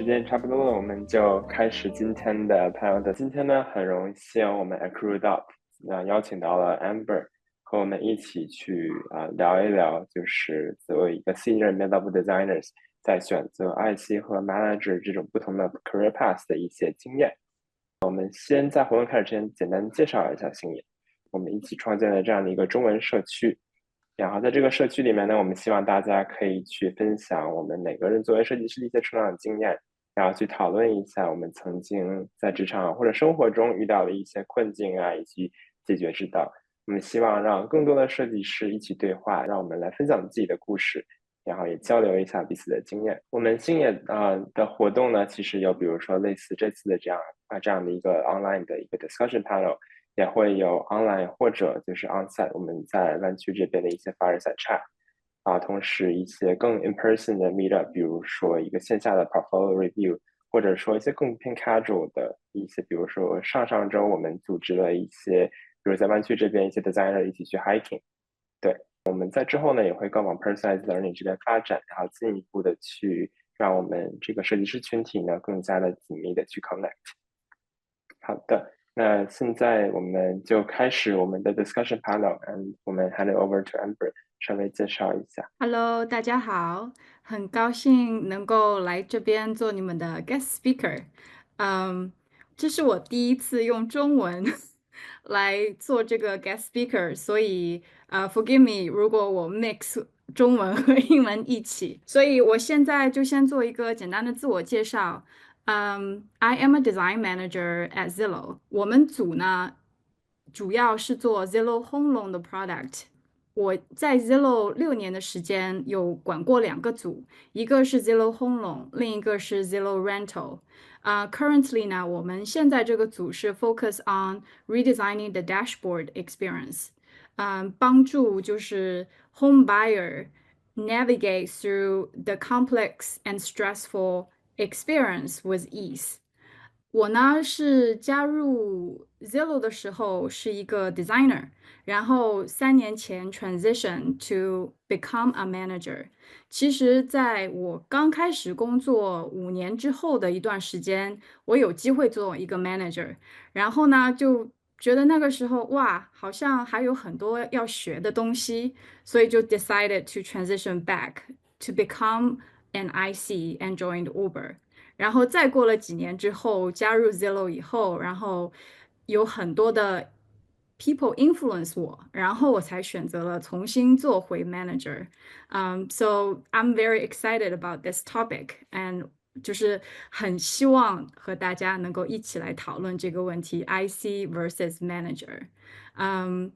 间差不多了，我们就开始今天的 panel。今天呢，很荣幸我们 Accrued Up 邀请到了 Amber 和我们一起去聊一聊，就是作为一个 Senior Mid-level Designers 在选择 IC 和 Manager 这种不同的 career path 的一些经验。我们先在活动开始之前简单介绍一下星野。我们一起创建了这样的一个中文社区，然后在这个社区里面呢，我们希望大家可以去分享我们每个人作为设计师的一些成长经验，然后去讨论一下我们曾经在职场或者生活中遇到的一些困境啊，以及解决之道。我们希望让更多的设计师一起对话，让我们来分享自己的故事，然后也交流一下彼此的经验。我们星野的活动呢，其实有比如说类似这次的这样的一个 online 的一个 discussion panel，也会有 online 或者就是 onsite，我们在湾区这边的一些 fireside chat 同时一些更 in person 的 meetup，比如说一个线下的 portfolio review，或者说一些更偏 casual 的一些，比如说上周我们组织了一些，比如在湾区这边一些 designer 一起去 hiking，对，我们在之后呢也会更往 personalized learning 这边发展，然后进一步的去让我们这个设计师群体呢更加的紧密的去 connect。好的，那现在我们就开始我们的 discussion panel，我们 hand it over to Amber，稍微介绍一下。Hello，大家好，很高兴能够来这边做你们的 guest speaker。嗯，这是我第一次用中文来做这个 guest speaker，所以forgive me 如果我 mix 中文和英文一起。所以我现在就先做一个简单的自我介绍。I am a design manager at Zillow。我们组呢，主要是做 Zillow Home Loan 的 product。我在 Zillow 6年的时间，有管过2个组，一个是 Zillow Home Loan，另一个是 Zillow Rental。Currently 呢，我们现在这个组是 focus on redesigning the dashboard experience，帮助就是 home buyer navigate through the complex and stressful experience with ease。我呢是加入 Zillow 的时候是一个 designer，然后3年前 transition to become a manager。其实，在我刚开始工作5年之后的一段时间，我有机会做一个 manager，然后呢就觉得那个时候哇，好像还有很多要学的东西，所以就 decided to transition back to become an IC and joined Uber。然后再过了几年之后，加入 Zillow 以后，然后有很多的 people influence 我，然后我才选择了重新做回 manager。So I'm very excited about this topic and 就是很希望和大家能够一起来讨论这个问题，IC versus manager。嗯，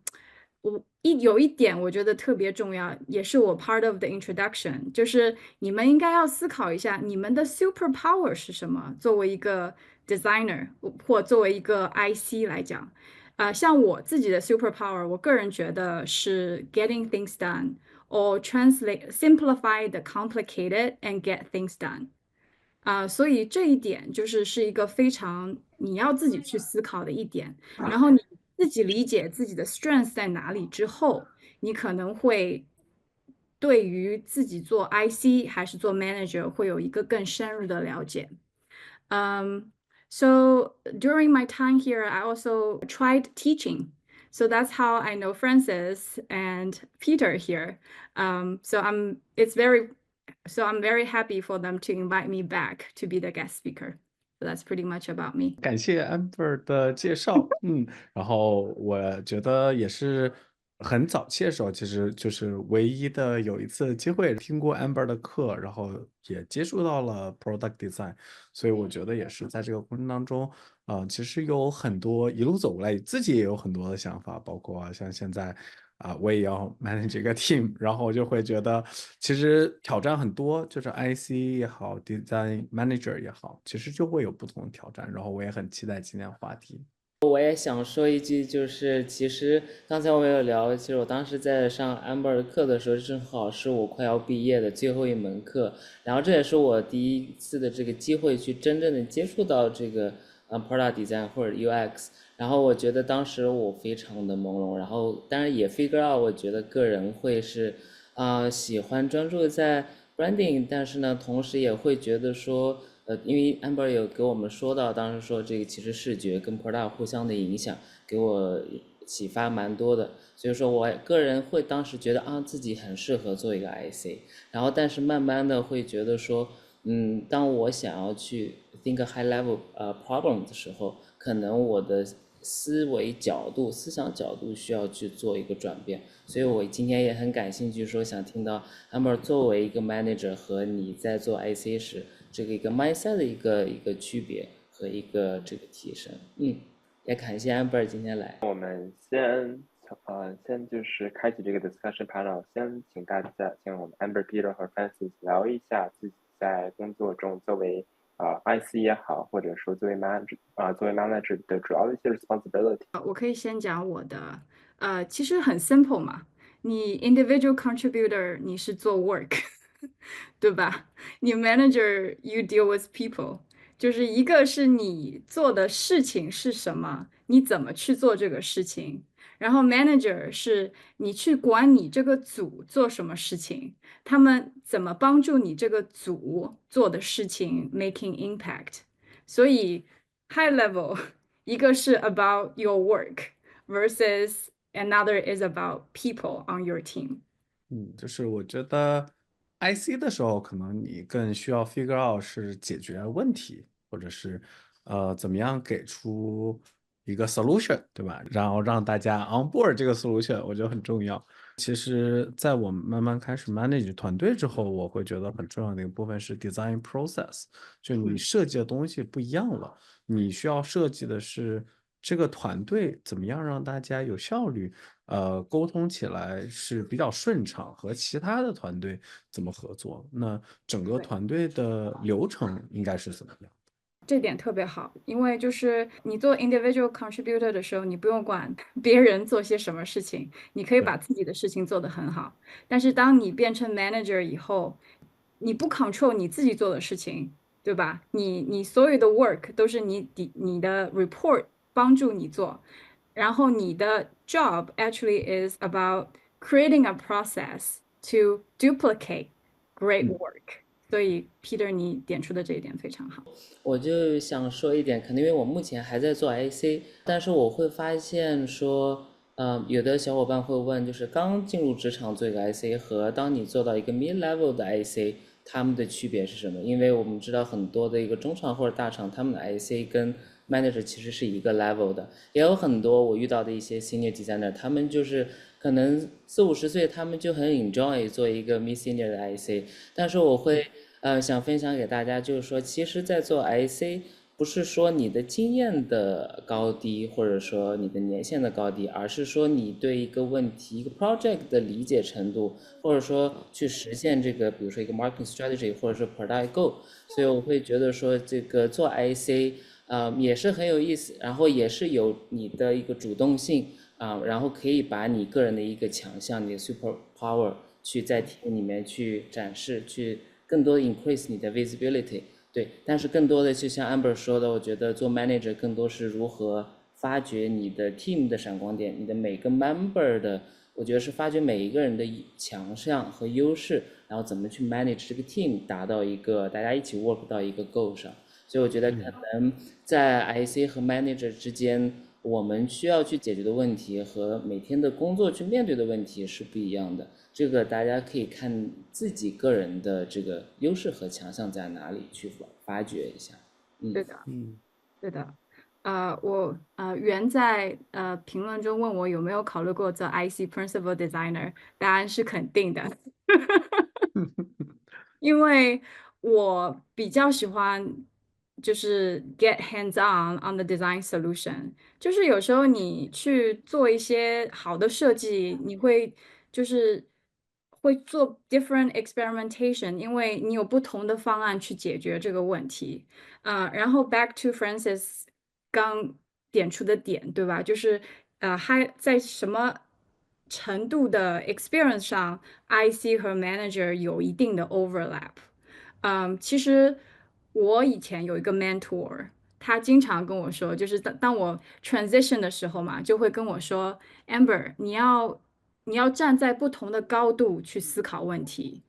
有一点我觉得特别重要，也是我 part of the introduction，就是你们应该要思考一下，你们的 super power 是什么？作为一个 designer 或作为一个 IC 来讲，像我自己的 super power，我个人觉得是 getting things done or translate simplify the complicated and get things done。所以这一点是一个非常你要自己去思考的一点，然后你自己理解自己的 strength 在哪里之后，你可能会对于自己做 IC 还是做 manager 会有一个更深入的了解。Um, so during my time here, I also tried teaching. So that's how I know Francis and Peter here. I'm very happy for them to invite me back to be the guest speaker. So that's pretty much about me. 感谢 Amber 的介绍，然后我觉得也是很早期的时候，其实就是唯一的有一次机会听过 Amber 的课，然后也接触到了 Product Design，所以我觉得也是在这个过程当中，其实有很多一路走过来，自己也有很多的想法，包括像现在。我也要 manage 一个 team，然后我就会觉得其实挑战很多，就是 IC 也好，design manager 也好，其实就会有不同的挑战。然后我也很期待今天的话题。我也想说一句，就是其实刚才我有聊，其实我当时在上 Amber 的课的时候，正好是我快要毕业的最后一门课，然后这也是我第一次的这个机会去真正的接触到这个product design 或者 UX，然后我觉得当时我非常的朦胧，然后当然也 figure out，我觉得个人会是喜欢专注在 branding，但是呢，同时也会觉得说因为 Amber 有给我们说到，当时说这个其实视觉跟 Product 互相的影响，给我启发蛮多的。所以说我个人会当时觉得啊自己很适合做一个 IC，然后但是慢慢的会觉得说，当我想要去 think high level problem 的时候，可能我的思想角度需要去做一个转变，所以我今天也很感兴趣，说想听到 Amber 作为一个 manager 和你在做 IC 时这个一个 mindset 的一个区别和一个这个提升，也感谢 Amber 今天来。我们先就是开启这个 discussion panel，先请我们 Amber、Peter 和 Francis 聊一下自己在工作中作为IC 也好，或者说作为 manager 的主要的一些 responsibility。我可以先讲我的，其实很 simple 嘛，你 individual contributor 你是做 work，对吧？你 manager you deal with people，就是一个是你做的事情是什么，你怎么去做这个事情，然后 manager 是你去管你这个组做什么事情，他们怎么帮助你这个组做的事情 making impact，所以 high level。一个是 about your work versus another is about people on your team。就是我觉得 IC 的时候，可能你更需要 figure out 是解决问题，或者是怎么样给出一个 solution，对吧？然后让大家 on board 这个 solution，我觉得很重要。其实，在我慢慢开始 manage 团队之后，我会觉得很重要的一个部分是 design process，就你设计的东西不一样了，你需要设计的是这个团队怎么样让大家有效率，沟通起来是比较顺畅，和其他的团队怎么合作，那整个团队的流程应该是怎么样？这点特别好，因为就是你做 individual contributor 的时候，你不用管别人做些什么事情，你可以把自己的事情做得很好。但是当你变成 manager 以后，你不 control 你自己做的事情，对吧？你所有的 work 都是你的 report 帮助你做，然后你的 job actually is about creating a process to duplicate great work。所以 Peter 你点出的这一点非常好。我就想说一点，可能因为我目前还在做 IC，但是我会发现说，有的小伙伴会问，就是刚进入职场做一个 IC 和当你做到一个 mid level 的 IC，他们的区别是什么？因为我们知道很多的一个中厂或者大厂，他们的 IC 跟 manager 其实是一个 level 的，也有很多我遇到的一些 senior designer，他们就是可能40-50岁，他们就很 enjoy 做一个 mid senior 的 IC，但是我会想分享给大家，就是说，其实，在做 IC，不是说你的经验的高低，或者说你的年限的高低，而是说你对一个问题、一个 project 的理解程度，或者说去实现这个，比如说一个 marketing strategy，或者说 product goal。所以我会觉得说，这个做 IC，也是很有意思，然后也是有你的一个主动性然后可以把你个人的一个强项，你的 super power 去在 team 里面去展示，去更多的 increase 你的 visibility， 对，但是更多的就像 Amber 说的，我觉得做 manager 更多是如何发掘你的 team 的闪光点，你的每个 member 的，我觉得是发掘每一个人的强项和优势，然后怎么去 manage 这个 team， 达到一个大家一起 work 到一个 goal 上。所以我觉得可能在 IC 和 manager 之间，我们需要去解决的问题和每天的工作去面对的问题是不一样的。这个大家可以看自己个人的这个优势和强项在哪里去发掘一下。对的，对的。我袁在评论中问我有没有考虑过做 IC Principal Designer，答案是肯定的。因为我比较喜欢就是 get hands on the design solution，就是有时候你去做一些好的设计，你会就是会做 different experimentation，因为你有不同的方案去解决这个问题。然后 back to Francis 刚点出的点，对吧？就是还在什么程度的 experience 上，IC 和 manager 有一定的 overlap。其实我以前有一个 mentor，他经常跟我说，就是当我 transition 的时候嘛，就会跟我说，Amber，你要站在不同的高度去思考问题。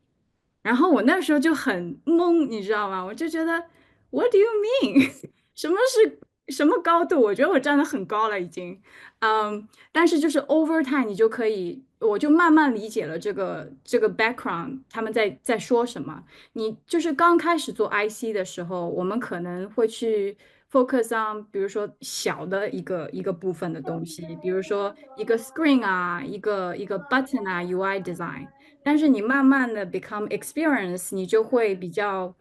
然后我那时候就很懵，你知道吗？我就觉得 What do you mean？什么是什么高度？我觉得我站得很高了已经。但是就是 over time，你就可以，我就慢慢理解了这个 background，他们在说什么。你就是刚开始做 IC 的时候，我们可能会去 focus on，比如说小的一个部分的东西，比如说一个 screen 啊，一个 button 啊，UI design。但是你慢慢的 become experience，你就会比较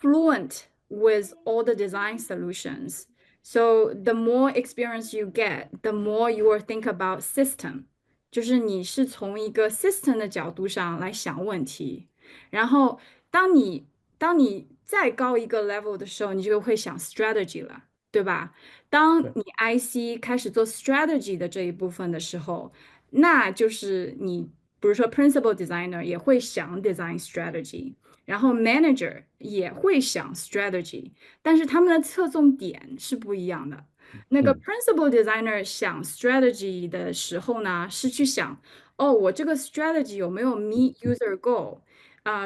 fluent with all the design solutions. So the more experience you get, the more you will think about system，就是你是从一个 system 的角度上来想问题，然后当你当你再高一个 level 的时候，你就会想 strategy 了，对吧？当对，你 IC 开始做 strategy 的这一部分的时候，那就是你，比如说 principal designer 也会想 design strategy，然后 manager 也会想 strategy，但是他们的侧重点是不一样的。那个 嗯 principal designer 想 strategy 的时候呢，是去想，哦，我这个 strategy 有没有 meet user goal，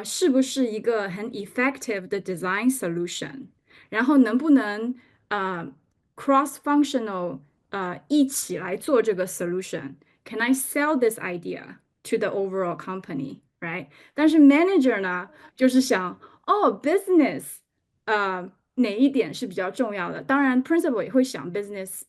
是不是一个很 effective 的 design solution，然后能不能cross functional 一起来做这个 solution？Can I sell this idea to the overall company? Right？但是 manager 呢，就是想，哦，business，哪一点是比较重要的？当然，principal 也会想 business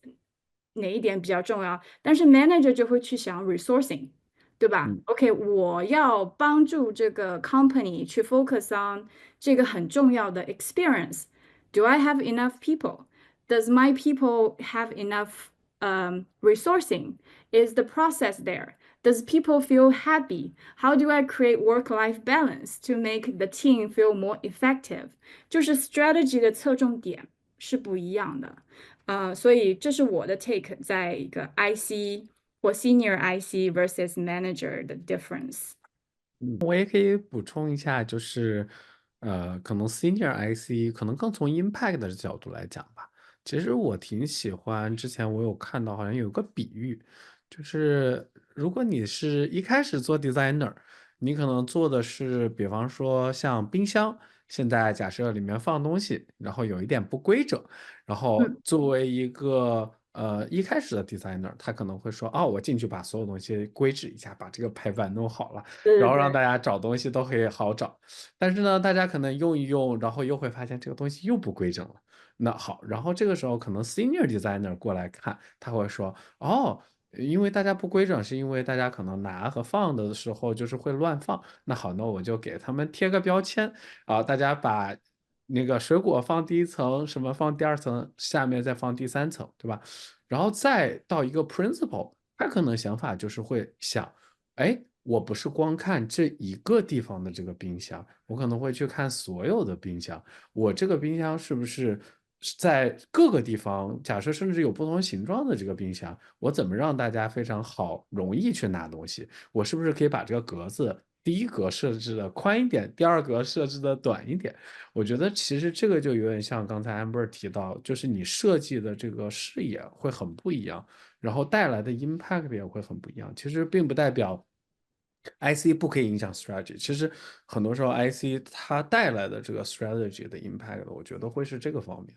哪一点比较重要，但是 manager 就会去想 resourcing，对吧嗯？OK，我要帮助这个 company 去 focus on 这个很重要的 experience。Do I have enough people? Does my people have enough resourcing? Is the process there? Does people feel happy? How do I create work-life balance to make the team feel more effective？就是 strategy 的侧重点是不一样的。所以这是我的 take，在一个 IC 或 senior IC versus manager 的 difference。我也可以补充一下，就是可能 senior IC 可能更从 impact 的角度来讲吧。其实我挺喜欢，之前我有看到好像有个比喻，就是如果你是一开始做 designer，你可能做的是，比方说像冰箱，现在假设里面放东西，然后有一点不规整，然后嗯，作为一个一开始的 designer，他可能会说，哦，我进去把所有东西规制一下，把这个排版弄好了。然后让对对对，大家找东西都可以好找。但是呢，大家可能用一用，然后又会发现这个东西又不规整了。那好，然后这个时候可能 senior designer 过来看，他会说，哦，因为大家不规整，是因为大家可能拿和放的时候就是会乱放。那好，那我就给他们贴个标签啊，大家把那个水果放第一层，什么放第二层，下面再放第三层，对吧？然后再到一个 principal，他可能想法就是会想。哎，我不是光看这一个地方的这个冰箱，我可能会去看所有的冰箱。我这个冰箱是不是在各个地方，假设甚至有不同形状的这个冰箱，我怎么让大家非常好、容易去拿东西？我是不是可以把这个格子第一格设置的宽一点，第二格设置的短一点？我觉得其实这个就有点像刚才 Amber 提到，就是你设计的这个视野会很不一样。然后带来的 impact 也会很不一样。其实并不代表 IC 不可以影响 strategy，其实很多时候 IC 它带来的这个 strategy 的 impact，我觉得会是这个方面。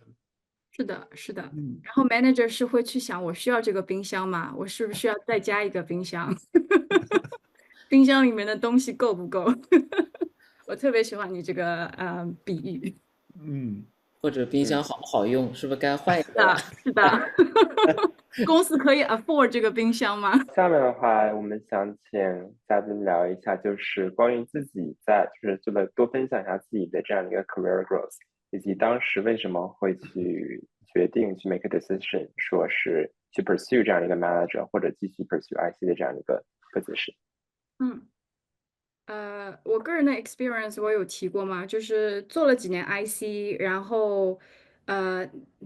是的，是的。嗯，然后 manager 是会去想，我需要这个冰箱吗？我是不是要再加一个冰箱？冰箱里面的东西够不够？我特别喜欢你这个比喻。嗯，或者冰箱好不好用，是不是该换一是的，个了？是的。公司可以 afford 这个冰箱吗？下面的话，我们想请嘉宾聊一下，就是关于自己在，就是这个多分享一下自己的这样的一个 career growth，以及当时为什么会去决定去 make a decision，说是去 pursue 这样一个 manager，或者继续 pursue IC 的这样一个 position。嗯。我个人的 experience 我有提过吗？就是做了几年 IC，然后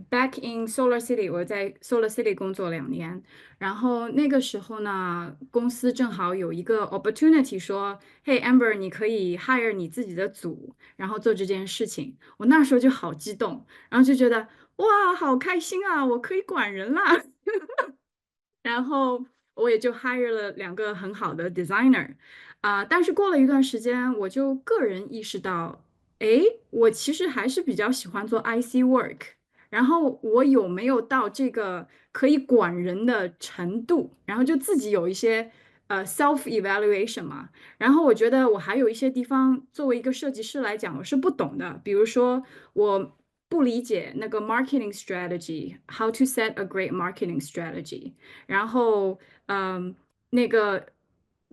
back in Solar City，我在 Solar City 工作2年，然后那个时候呢，公司正好有一个 opportunity 说，嘿，Amber，你可以 hire 你自己的组，然后做这件事情。我那时候就好激动，然后就觉得哇，好开心啊，我可以管人啦。然后我也就 hire 了2个很好的 designer，但是过了一段时间，我就个人意识到，诶，我其实还是比较喜欢做 IC work，然后我有没有到这个可以管人的程度，然后就自己有一些self evaluation 嘛。然后我觉得我还有一些地方作为一个设计师来讲，我是不懂的，比如说我不理解那个 marketing strategy，how to set a great marketing strategy，然后那个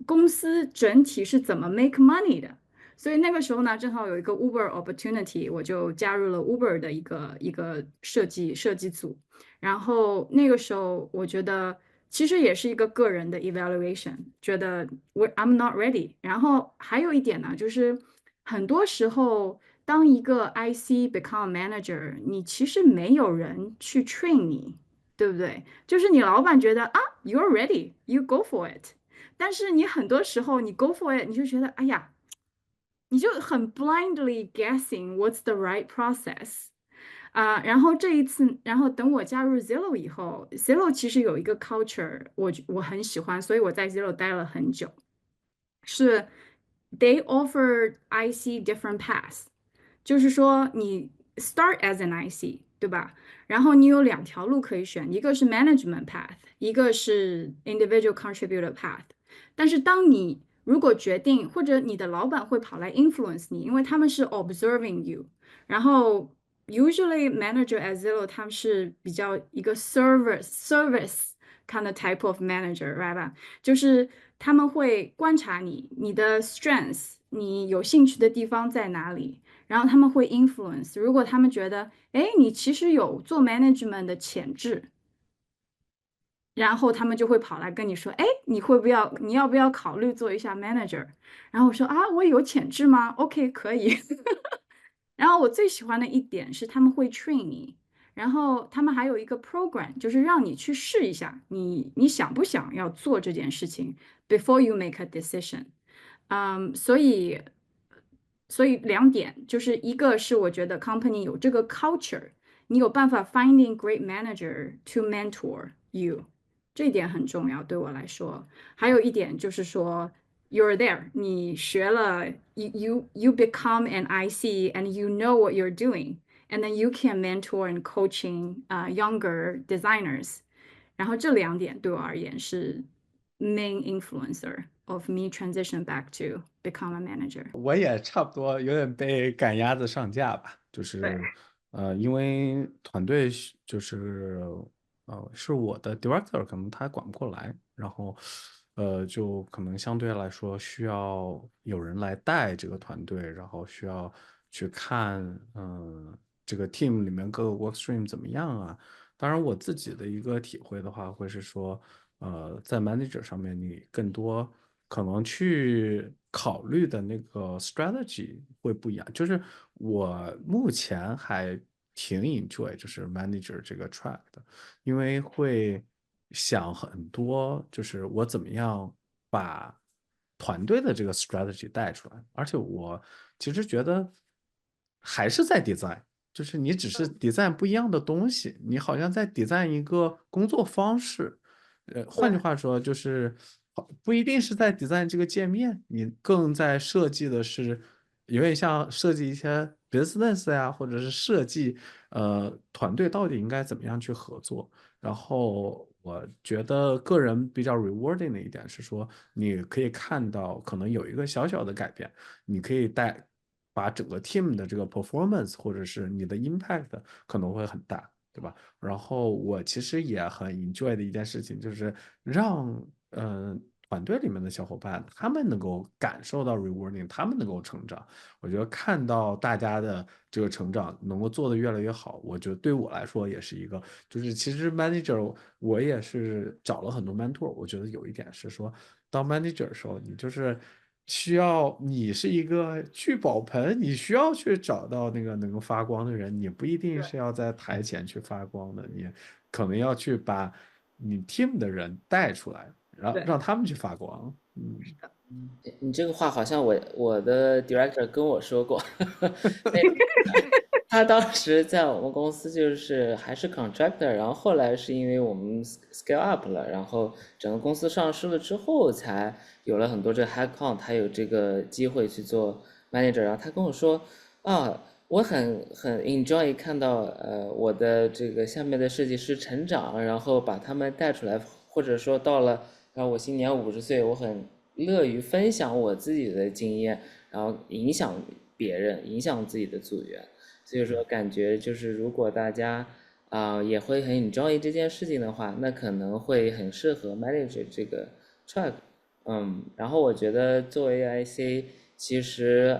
公司整体是怎么 make money 的。所以那个时候呢，正好有一个 Uber opportunity，我就加入了 Uber 的一个设计组。然后那个时候，我觉得其实也是一个个人的 evaluation，觉得I'm not ready。然后还有一点呢，就是很多时候，当一个 IC become manager，你其实没有人去 train 你，对不对？就是你老板觉得啊，you're ready，you go for it。但是你很多时候你 go for it，你就觉得哎呀。你就很 blindly guessing what's the right process 然后这一次，然后等我加入 Zillow 以后，Zillow 其实有一个 culture，我很喜欢，所以我在 Zillow 待了很久。是 they offer IC different paths，就是说你 start as an IC，对吧？然后你有两条路可以选，一个是 management path，一个是 individual contributor path。但是当你如果决定，或者你的老板会跑来 influence 你，因为他们是 observing you，然后 usually manager at Zillow 他们是比较一个 service kind of type of manager，right 吧？就是他们会观察你的 strengths，你有兴趣的地方在哪里，然后他们会 influence。如果他们觉得，哎，你其实有做 management 的潜质，然后他们就会跑来跟你说，哎，你要不要考虑做一下 manager？然后我说啊，我有潜质吗？OK，可以。然后我最喜欢的一点是他们会 train 你，然后他们还有一个 program，就是让你去试一下，你想不想要做这件事情，before you make a decision。所以两点，就是一个是我觉得 company 有这个 culture，你有办法 finding great manager to mentor you，这一点很重要对我来说。还有一点就是说，you're there，你学了，you become an IC and you know what you're doing，and then you can mentor and coaching younger designers。然后这两点对我而言是 main influencer of me transition back to become a manager。我也差不多有点被赶鸭子上架吧，就对，是因为团队就是是我的 director，可能他管不过来，然后就可能相对来说需要有人来带这个团队，然后需要去看这个 team 里面各个 work stream 怎么样啊。当然我自己的一个体会的话，会是说在 manager 上面你更多可能去考虑的那个 strategy 会不一样。就是我目前还挺 enjoy 就是 manager 这个 track 的，因为会想很多，就是我怎么样把团队的这个 strategy 带出来。而且我其实觉得还是在 design，就是你只是 design 不一样的东西，你好像在 design 一个工作方式。换句对，话说，就是不一定是在 design 这个界面，你更在设计的是有点像设计一些 business 呀，或者是设计团队到底应该怎么样去合作。然后我觉得个人比较 rewarding 的一点是说，你可以看到可能有一个小小的改变，你可以把整个 team 的这个 performance 或者是你的 impact 可能会很大，对吧？然后我其实也很 enjoy 的一件事情就是让团队里面的小伙伴他们能够感受到 rewarding，他们能够成长。我觉得看到大家的这个成长能够做得越来越好，我觉得对我来说也是一个，就是其实 manager 我也是找了很多 mentor，我觉得有一点是说，当 manager 的时候，你就是需要你是一个聚宝盆，你需要去找到那个能够发光的人，你不一定是要在台前去发光的，你可能要去把你 team 的人带出来，对，让他们去发光。你这个话好像我的 director 跟我说过，那他当时在我们公司就是还是 contractor，然后后来是因为我们 scale up 了，然后整个公司上市了之后，才有了很多这个 headcount，他有这个机会去做 manager。然后他跟我说，啊，我很 enjoy 看到我的这个下面的设计师成长，然后把他们带出来，或者说到了，然后我今年50岁，我很乐于分享我自己的经验，然后影响别人，影响自己的组员。所以说，感觉就是如果大家也会很 enjoy 这件事情的话，那可能会很适合 manage 这个 track。然后我觉得作为 IC，其实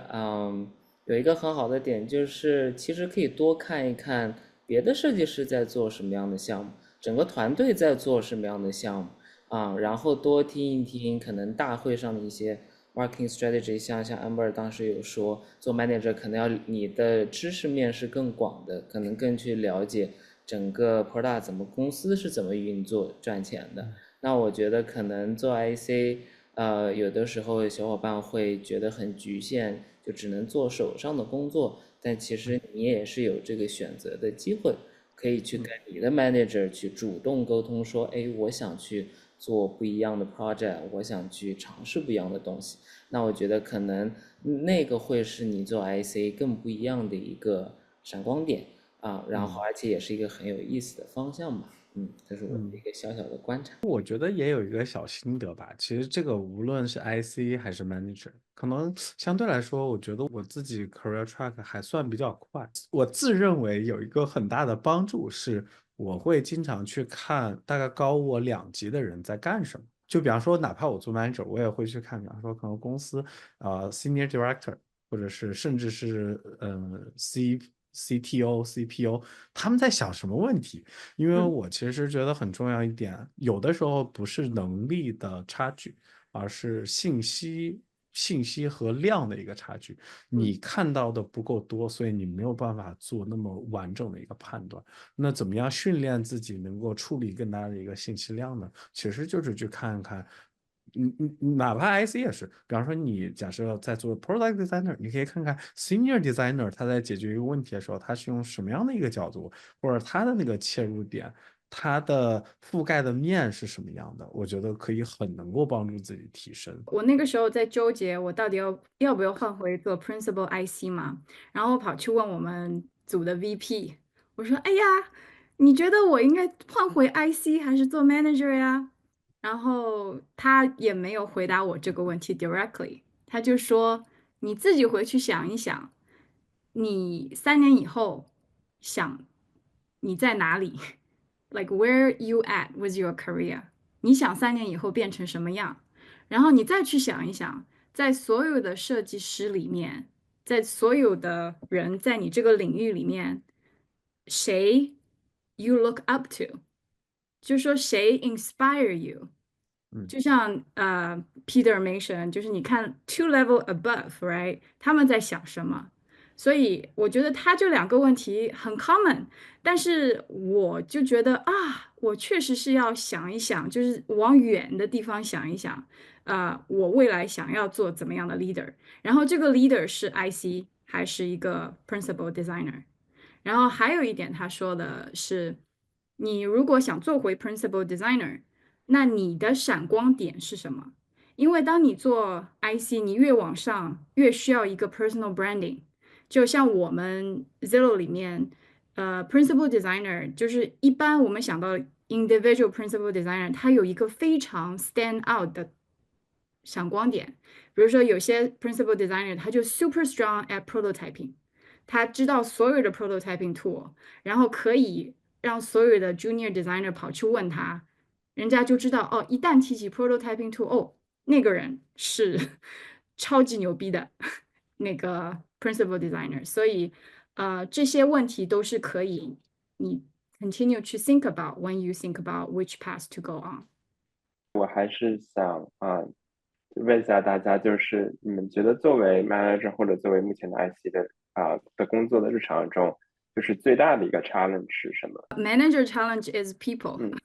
有一个很好的点就是，其实可以多看一看别的设计师在做什么样的项目，整个团队在做什么样的项目然后多听一听可能大会上的一些 marketing strategy，像 Amber 当时有说，做 manager 可能要你的知识面是更广的，可能更去了解整个 product 公司是怎么运作赚钱的。那我觉得可能做 IC，有的时候小伙伴会觉得很局限，就只能做手上的工作，但其实你也是有这个选择的机会，可以去跟你的 manager 去主动沟通说，哎，我想去做不一样的 project，我想去尝试不一样的东西。那我觉得可能那个会是你做 IC 更不一样的一个闪光点然后而且也是一个很有意思的方向吧。这是我的一个小小的观察。我觉得也有一个小心得吧。其实这个无论是 IC 还是 manager，可能相对来说，我觉得我自己 career track 还算比较快。我自认为有一个很大的帮助是，我会经常去看大概高我2级的人在干什么。就比方说，哪怕我做 manager，我也会去看，比方说可能公司senior director，或者是甚至是CTO、CPO，他们在想什么问题。因为我其实觉得很重要一点，有的时候不是能力的差距，而是信息和量的一个差距。你看到的不够多，所以你没有办法做那么完整的一个判断。那怎么样训练自己能够处理更大的一个信息量呢？其实就是去看看。哪怕 IC 也是，比方说你假设在做 product designer，你可以看看 senior designer 他在解决一个问题的时候，他是用什么样的一个角度，或者他的那个切入点，他的覆盖的面是什么样的，我觉得可以很能够帮助自己提升。我那个时候在纠结，我到底要不要换回做 principal IC 嘛？然后我跑去问我们组的 VP，我说：“哎呀，你觉得我应该换回 IC 还是做 manager 呀？”然后他也没有回答我这个问题 directly，他就说：“你自己回去想一想，你3年以后想你在哪里？Like where you at with your career？你想3年以后变成什么样？”然后你再去想一想，在所有的设计师里面，在所有的人在你这个领域里面，谁 you look up to，就是说谁 inspire you，就像Peter Mason，就是你看 two level above，right，他们在想什么？所以我觉得他这2个问题很 common，但是我就觉得我确实是要想一想，就是往远的地方想一想，我未来想要做怎么样的 leader，然后这个 leader 是 IC 还是一个 principal designer，然后还有一点他说的是，你如果想做回 principal designer，那你的闪光点是什么？因为当你做 IC，你越往上，越需要一个 personal branding。就像我们 Zillow 里面，principal designer 就是一般我们想到 individual principal designer，它有一个非常 stand out 的闪光点。比如说有些 principal designer 他就 super strong at prototyping，他知道所有的 prototyping tool，然后可以让所有的 junior designer 跑去问他，人家就知道哦，一旦提起 prototyping tool，哦，那个人是超级牛逼的那个 principal designer，所以这些问题都是可以你 continue to think about when you think about which path to go on。我还是想问一下大家，就是你们觉得作为 manager 或者作为目前的 IC 的工作的日常中，就是最大的一个 challenge 是什么？ Manager challenge is people，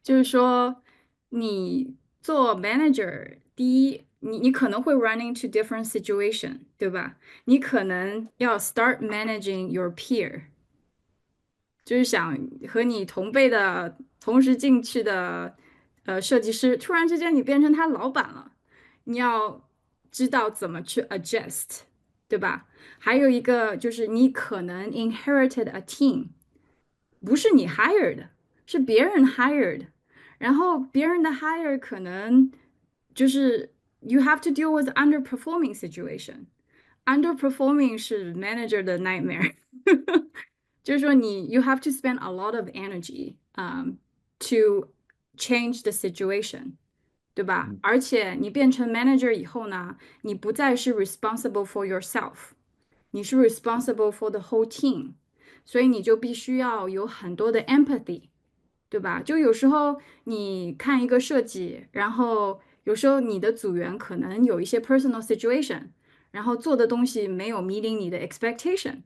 就是说你做 manager，第一，你可能会 run into different situation，对吧？你可能要 start managing your peer，就是想和你同辈的、同时进去的设计师，突然之间你变成他老板了，你要知道怎么去 adjust。对吧？还有一个就是你可能 inherited a team，不是你 hired，是别人 hired，然后别人的 hire 可能就是 you have to deal with underperforming situation。underperforming 是 manager 的 nightmare，就是说你 you have to spend a lot of energy to change the situation，对吧？而且你变成 manager 以后呢，你不再是 responsible for yourself，你是 responsible for the whole team，所以你就必须要有很多的 empathy，对吧？就有时候你看一个设计，然后有时候你的组员可能有一些 personal situation，然后做的东西没有 meeting 你的 expectation。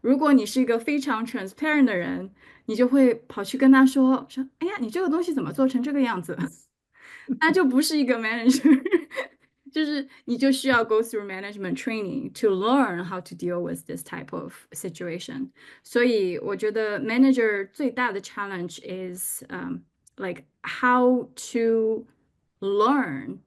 如果你是一个非常 transparent 的人，你就会跑去跟他说，哎呀，你这个东西怎么做成这个样子？那就不是一个 manager，就是你就需要 go through management training to learn how to deal with this type of situation。所以我觉得 manager 最大的 challenge is like how to learn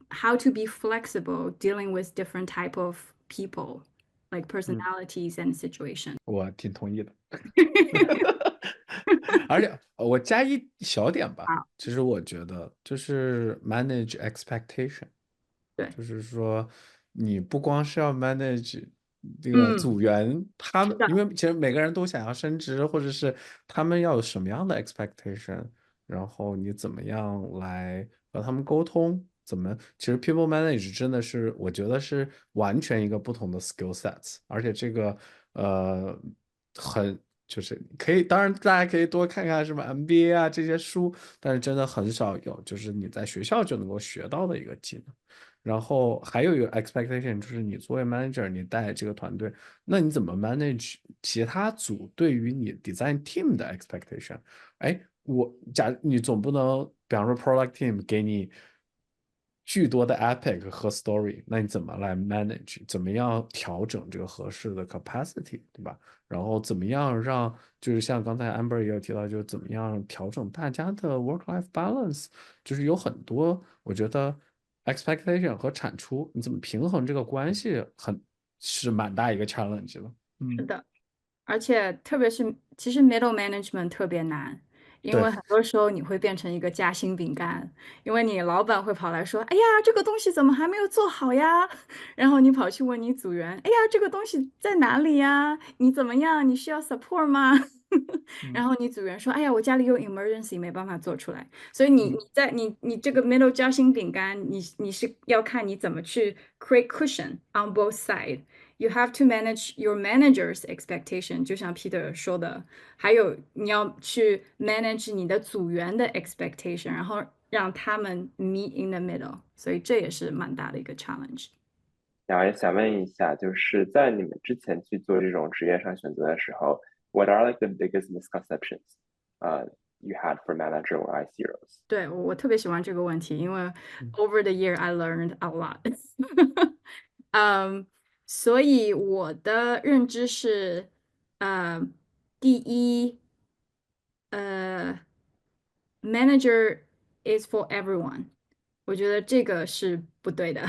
how to be flexible dealing with different type of people like 嗯， personalities and situation。我挺同意的。而且我加一小点吧，好，其实我觉得就是 manage expectation，对，就是说你不光是要 manage 这个嗯，组员，他们因是的，为其实每个人都想要升职，或者是他们要有什么样的 expectation，然后你怎么样来和他们沟通，其实 people manage 真的是我觉得是完全一个不同的 skill sets，而且这个很就是可以，当然大家可以多看看什么 MBA 啊这些书，但是真的很少有就是你在学校就能够学到的一个技能。然后还有一个 expectation，就是你作为 manager，你带这个团队，那你怎么 manage 其他组对于你 design team 的 expectation？哎，你总不能，比方说 product team 给你巨多的 epic 和 story，那你怎么来 manage？怎么样调整这个合适的 capacity，对吧？然后怎么样让，就是像刚才 Amber 也有提到，就是怎么样调整大家的 work-life balance，就是有很多我觉得 expectation 和产出，你怎么平衡这个关系，是蛮大一个 challenge 的。嗯，是的。而且特别是，其实 middle management 特别难，因为对，很多时候你会变成一个夹心饼干，因为你老板会跑来说：“哎呀，这个东西怎么还没有做好呀？”然后你跑去问你组员：“哎呀，这个东西在哪里呀？你怎么样？你需要 support 吗？”然嗯后你组员说：“哎呀，我家里有 emergency，没办法做出来。”所以你嗯。你在你你这个 middle 夹心饼干，你是要看你怎么去 create cushion on both side。You have to manage your manager's expectation，就像 Peter 说的，还有你要去 manage 你的组员的 expectation，然后让他们 meet in the middle，所以这也是蛮大的一个 challenge。然后也想问一下，就是在你们之前去做这种职业上选择的时候，what are like the biggest misconceptions you had for manager or IC roles？对，我特别喜欢这个问题，因为 over the year I learned a lot。嗯，所以我的认知是，呃，第一，manager is for everyone。我觉得这个是不对的，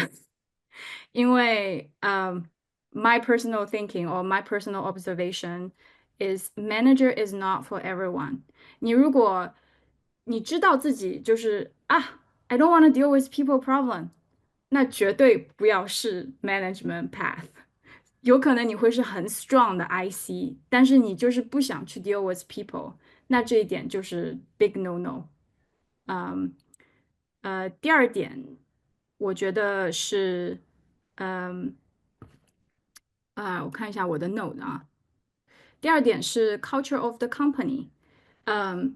因为my personal thinking or my personal observation is manager is not for everyone。你如果你知道自己就是I don't want to deal with people problem，那绝对不要是 management path。有可能你会是很 strong 的 IC，但是你就是不想去 deal with people，那这一点就是 big no no。嗯，第二点，我觉得是，嗯，我看一下我的 note 啊。第二点是 culture of the company。嗯，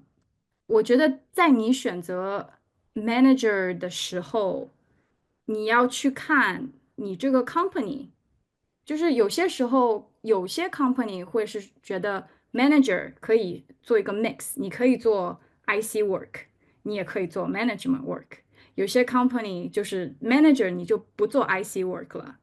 我觉得在你选择 manager 的时候，你要去看你这个 company。就是有些时候，有些 company 会是觉得 manager 可以做一个 mix，你可以做 IC work，你也可以做 management work。有些 company 就是 manager 你就不做 IC work 了。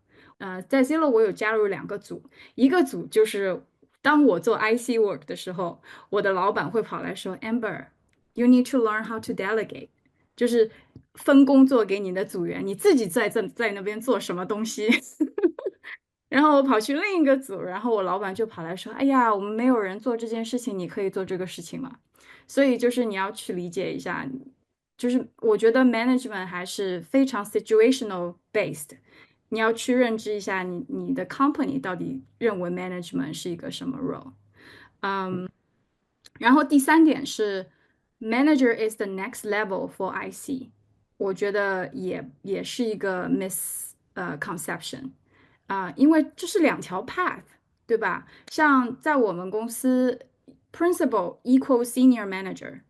在 Zillow 我有加入两个组，一个组就是当我做 IC work 的时候，我的老板会跑来说，Amber，you need to learn how to delegate，就是分工作给你的组员，你自己在那边做什么东西。然后我跑去另一个组，然后我老板就跑来说：“哎呀，我们没有人做这件事情，你可以做这个事情吗？”所以就是你要去理解一下，就是我觉得 management 还是非常 situational based，你要去认知一下你的 company 到底认为 management 是一个什么 role。然后第三点是 manager is the next level for IC，我觉得也是一个 conception 因为这是两条 path，对吧？像在我们公司，principal equals senior manager，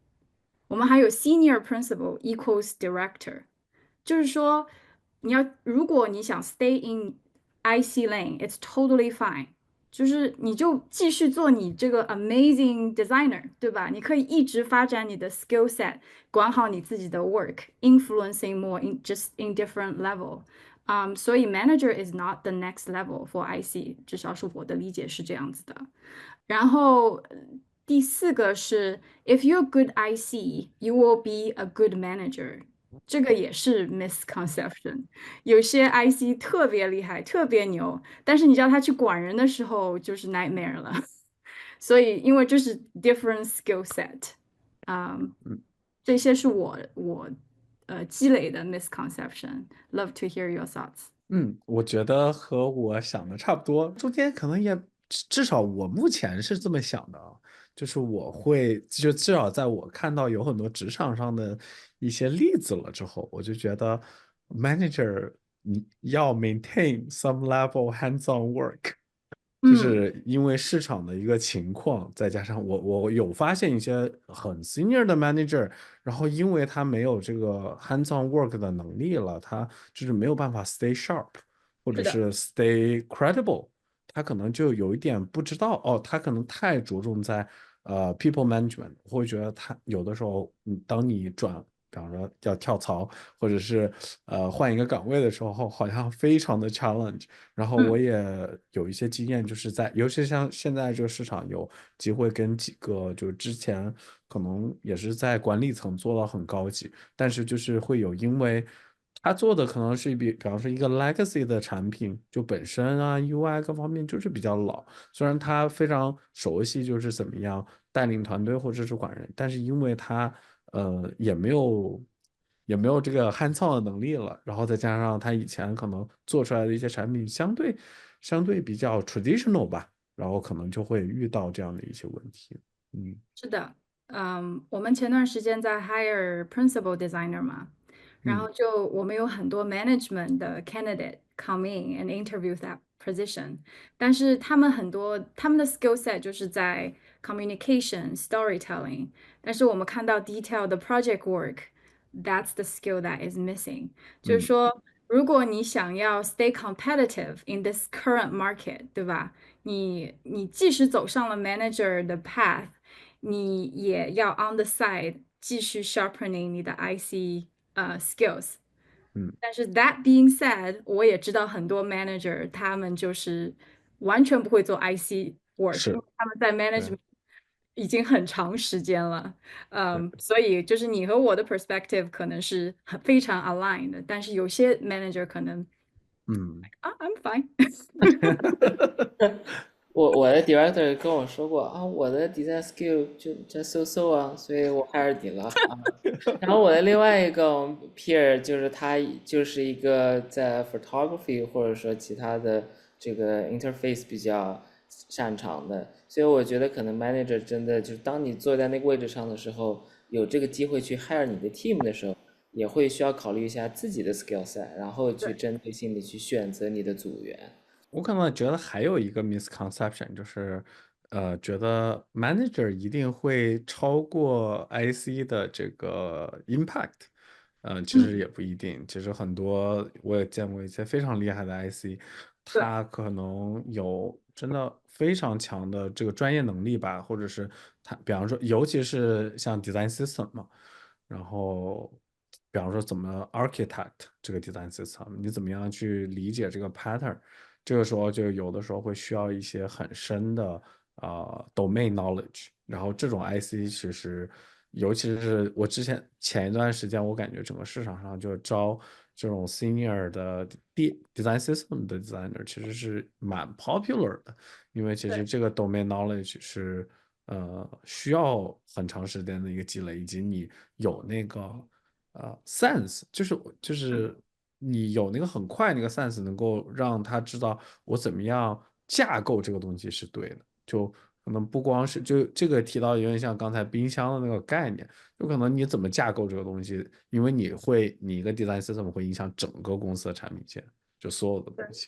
我们还有 senior principal equals director，就是说，如果你想 stay in IC lane，it's totally fine。就是你就继续做你这个 amazing designer，对吧？你可以一直发展你的 skill set，管好你自己的 work，influencing more in just in different level。所以 manager is not the next level for IC，至少是我的理解是这样子的。然后第四个是，if you're good IC，you will be a good manager。这个也是 misconception。有些 IC 特别厉害，特别牛，但是你叫他去管人的时候，就是 nightmare 了。所以，因为这是 different skill set，这些是我积累的 misconception。Love to hear your thoughts。我觉得和我想的差不多，中间可能也至少我目前是这么想的啊，就是我会就至少在我看到有很多职场上的一些例子了之后，我就觉得 manager 你要 maintain some level hands-on work，就嗯，是因为市场的一个情况，再加上我有发现一些很 senior 的 manager，然后因为他没有这个 hands-on work 的能力了，他就是没有办法 stay sharp，或者是的，是 stay credible，他可能就有一点不知道哦，他可能太着重在people management，我会觉得他有的时候，当你比方说要跳槽，或者是换一个岗位的时候，好像非常的 challenge。然后我嗯，也有一些经验，就是尤其像现在这个市场，有机会跟几个就之前可能也是在管理层做到很高级，但是就是会有因为他做的可能是比方说一个 legacy 的产品，就本身啊 UI 各方面就是比较老，虽然他非常熟悉就是怎么样带领团队或者是管人，但是因为他也没有这个 hands-on 的能力了，然后再加上他以前可能做出来的一些产品相对比较 traditional 吧，然后可能就会遇到这样的一些问题。嗯是的，我们前段时间在 hire principal designer 嘛，然后嗯我们有很多 management 的 candidate come in and interview that position，但是他们的 skill set 就是在 communication storytelling，但是我们看到 detail 的 project work，that's the skill that is missing。就是嗯说，如果你想要 stay competitive in this current market，对吧？你即使走上了 manager 的 path，你也要 on the side 继续 sharpening 你的 IC skills。嗯，但是 that being said，我也知道很多 manager 他们就是完全不会做 IC work，因为是，他们在 对 management 已经很长时间了。对，所以就是你和我的 perspective 可能是非常 aligned 的，但是有些 manager 可能嗯I'm fine。我的 director 跟我说过啊，我的 design skill 就 just so so 啊，所以我 hire 你了啊。然后我的另外一个 peer 就是他就是一个在 photography 或者说其他的这个 interface 比较擅长的，所以我觉得可能 manager 真的就是当你坐在那个位置上的时候，有这个机会去 hire 你的 team 的时候，也会需要考虑一下自己的 skill set，然后去针对性的去选择你的组员。我可能觉得还有一个 misconception，就是觉得 manager 一定会超过 IC 的这个 impact，其实嗯，也不一定。其实很多我也见过一些非常厉害的 IC，对，他可能有真的非常强的这个专业能力吧，或者是他，比方说，尤其是像 design system 嘛。然后，比方说怎么 architect 这个 design system，你怎么样去理解这个 pattern，这个时候就有的时候会需要一些很深的domain knowledge，然后这种 IC 其实，尤其是我前一段时间，我感觉整个市场上就招这种 senior 的 design system 的 designer 其实是蛮 popular 的，因为其实这个 domain knowledge 是需要很长时间的一个积累，以及你有那个sense，就是你有那个很快那个 sense，能够让他知道我怎么样架构这个东西是对的，就可能不光是就这个提到有点像刚才冰箱的那个概念，有可能你怎么架构这个东西，因为你一个 design system 会影响整个公司的产品线，就所有的东西。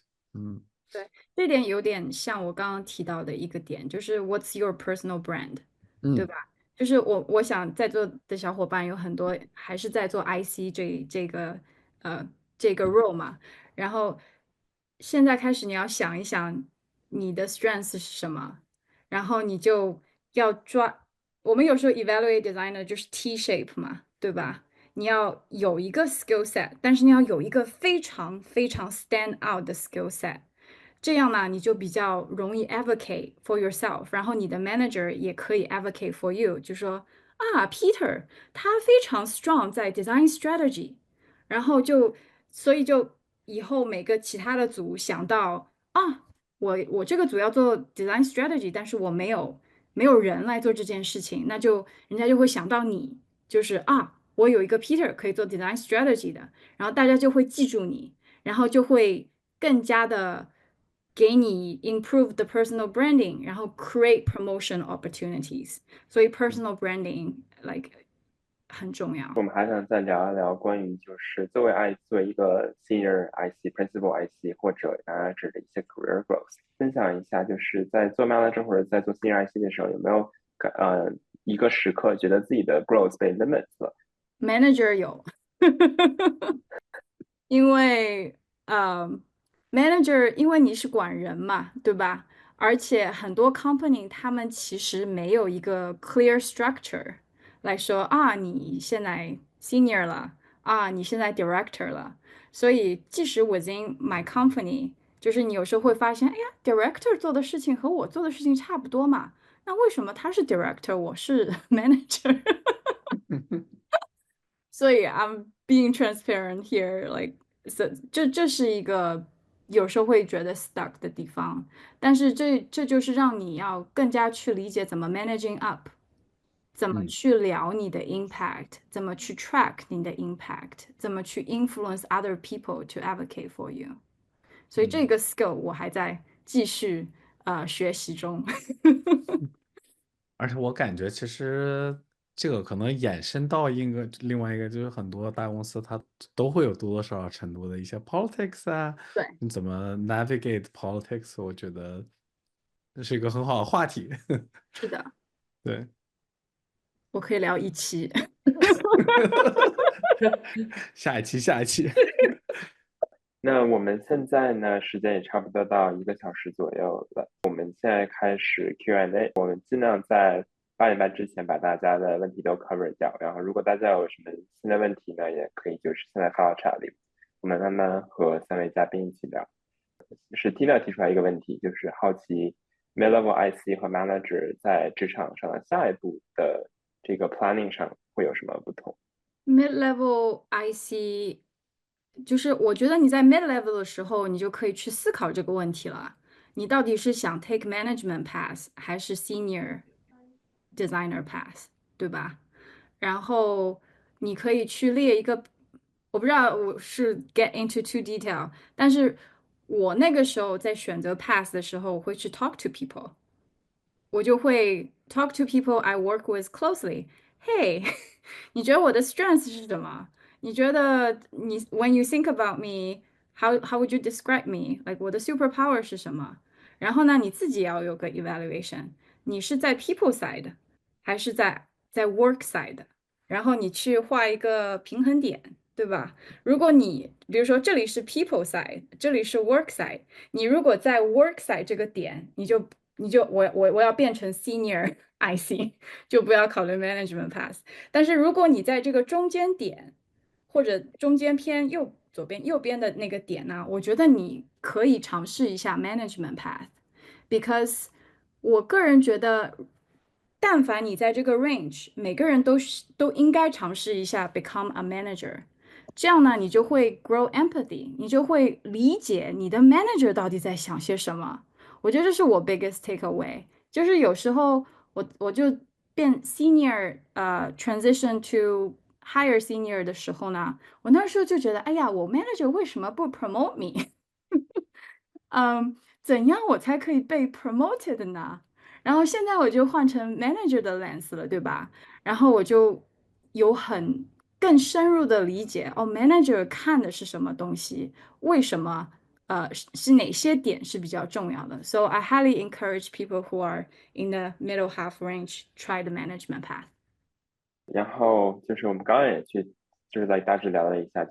对，这点有点像我刚刚提到的一个点，就是 What's your personal brand，对嗯吧？就是我想在座的小伙伴有很多还是在做 IC 这个 role 嘛，然后现在开始你要想一想你的 strength 是什么，然后你就要抓。我们有时候 evaluate designer 就是 T shape 嘛，对吧？你要有一个 skill set，但是你要有一个非常非常 stand out 的 skill set。这样呢，你就比较容易 advocate for yourself，然后你的 manager 也可以 advocate for you，就说啊，Peter 他非常 strong 在 design strategy，然后所以就以后每个其他的组想到啊，我这个组要做 design strategy，但是我没有人来做这件事情，那就人家就会想到你，就是啊，我有一个 Peter 可以做 design strategy 的，然后大家就会记住你。然后就会更加的给你 improve the personal branding，然后 create promotion opportunities。所以 personal branding like 很重要。我们还想再聊一聊关于就是作为一个 senior IC、principal IC 或者 manager 的一些 career growth，分享一下就是在做 manager 或者在做 senior IC 的时候有没有一个时刻觉得自己的 growth 被 limit 了？ Manager 有，因为呃，manager 因为你是管人嘛，对吧？而且很多 company 他们其实没有一个 clear structure 来说啊，你现在 senior 了啊，你现在 director 了，所以即使 within my company，就是你有时候会发现，哎呀，director 做的事情和我做的事情差不多嘛，那为什么他是 director，我是 manager？所以 I'm being transparent here, like so, 这是一个有时候会觉得 stuck 的地方，但是这就是让你要更加去理解怎么 managing up，怎么去聊你的 impact，怎么去 track 你的 impact，怎么去 influence other people to advocate for you。所以这个 skill 我还在继续学习中。而且我感觉其实这个可能衍生到另外一个，就是很多大公司它都会有多多少少程度的一些 politics 啊，对，你怎么 navigate politics，我觉得这是一个很好的话题。是的，对，我可以聊一期。下一期。那我们现在呢，时间也差不多到1个小时左右了。我们现在开始 Q&A，我们尽量在8点半之前把大家的问题都 cover 掉。然后，如果大家有什么新的问题呢，也可以就是现在发到 chat 里，我们慢慢和3位嘉宾一起聊。是 Tina 提出来一个问题，就是好奇 mid-level IC 和 manager 在职场上的下一步的这个 planning 上会有什么不同？ Mid-level IC，就是我觉得你在 mid-level 的时候，你就可以去思考这个问题了。你到底是想 take management path 还是 senior designer path，对吧？然后你可以去列一个，我不知道我是 get into too detail，但是我那个时候在选择 path 的时候，我会去 talk to people。我就会 talk to people I work with closely。Hey，你觉得我的 strength 是什么？你觉得when you think about me，how would you describe me？Like 我的 superpower 是什么？然后呢，你自己也要有个 evaluation，你是在 people side 还是在 work side？然后你去画一个平衡点，对吧？如果你比如说这里是 people side，这里是 work side，你如果在 work side 这个点，我要变成 senior IC，就不要考虑 management path。但是如果你在这个中间点或者中间偏左边右边的那个点呢，我觉得你可以尝试一下 management path，because 我个人觉得，但凡你在这个 range，每个人都应该尝试一下 become a manager。这样呢，你就会 grow empathy，你就会理解你的 manager 到底在想些什么。我觉得这是我 biggest takeaway，就是有时候我就变 senior transition to higher senior 的时候呢，我那时候就觉得，哎呀，我 manager 为什么不 promote me？怎样我才可以被 promoted 呢？然后现在我就换成 manager 的 lens 了，对吧？然后我就有更深入的理解，哦，manager 看的是什么东西，为什么，是哪些点是比较重要的。So I highly encourage people who are in the middle half range try the management path. 然后就是我们刚刚也去，就是在大致聊了一下，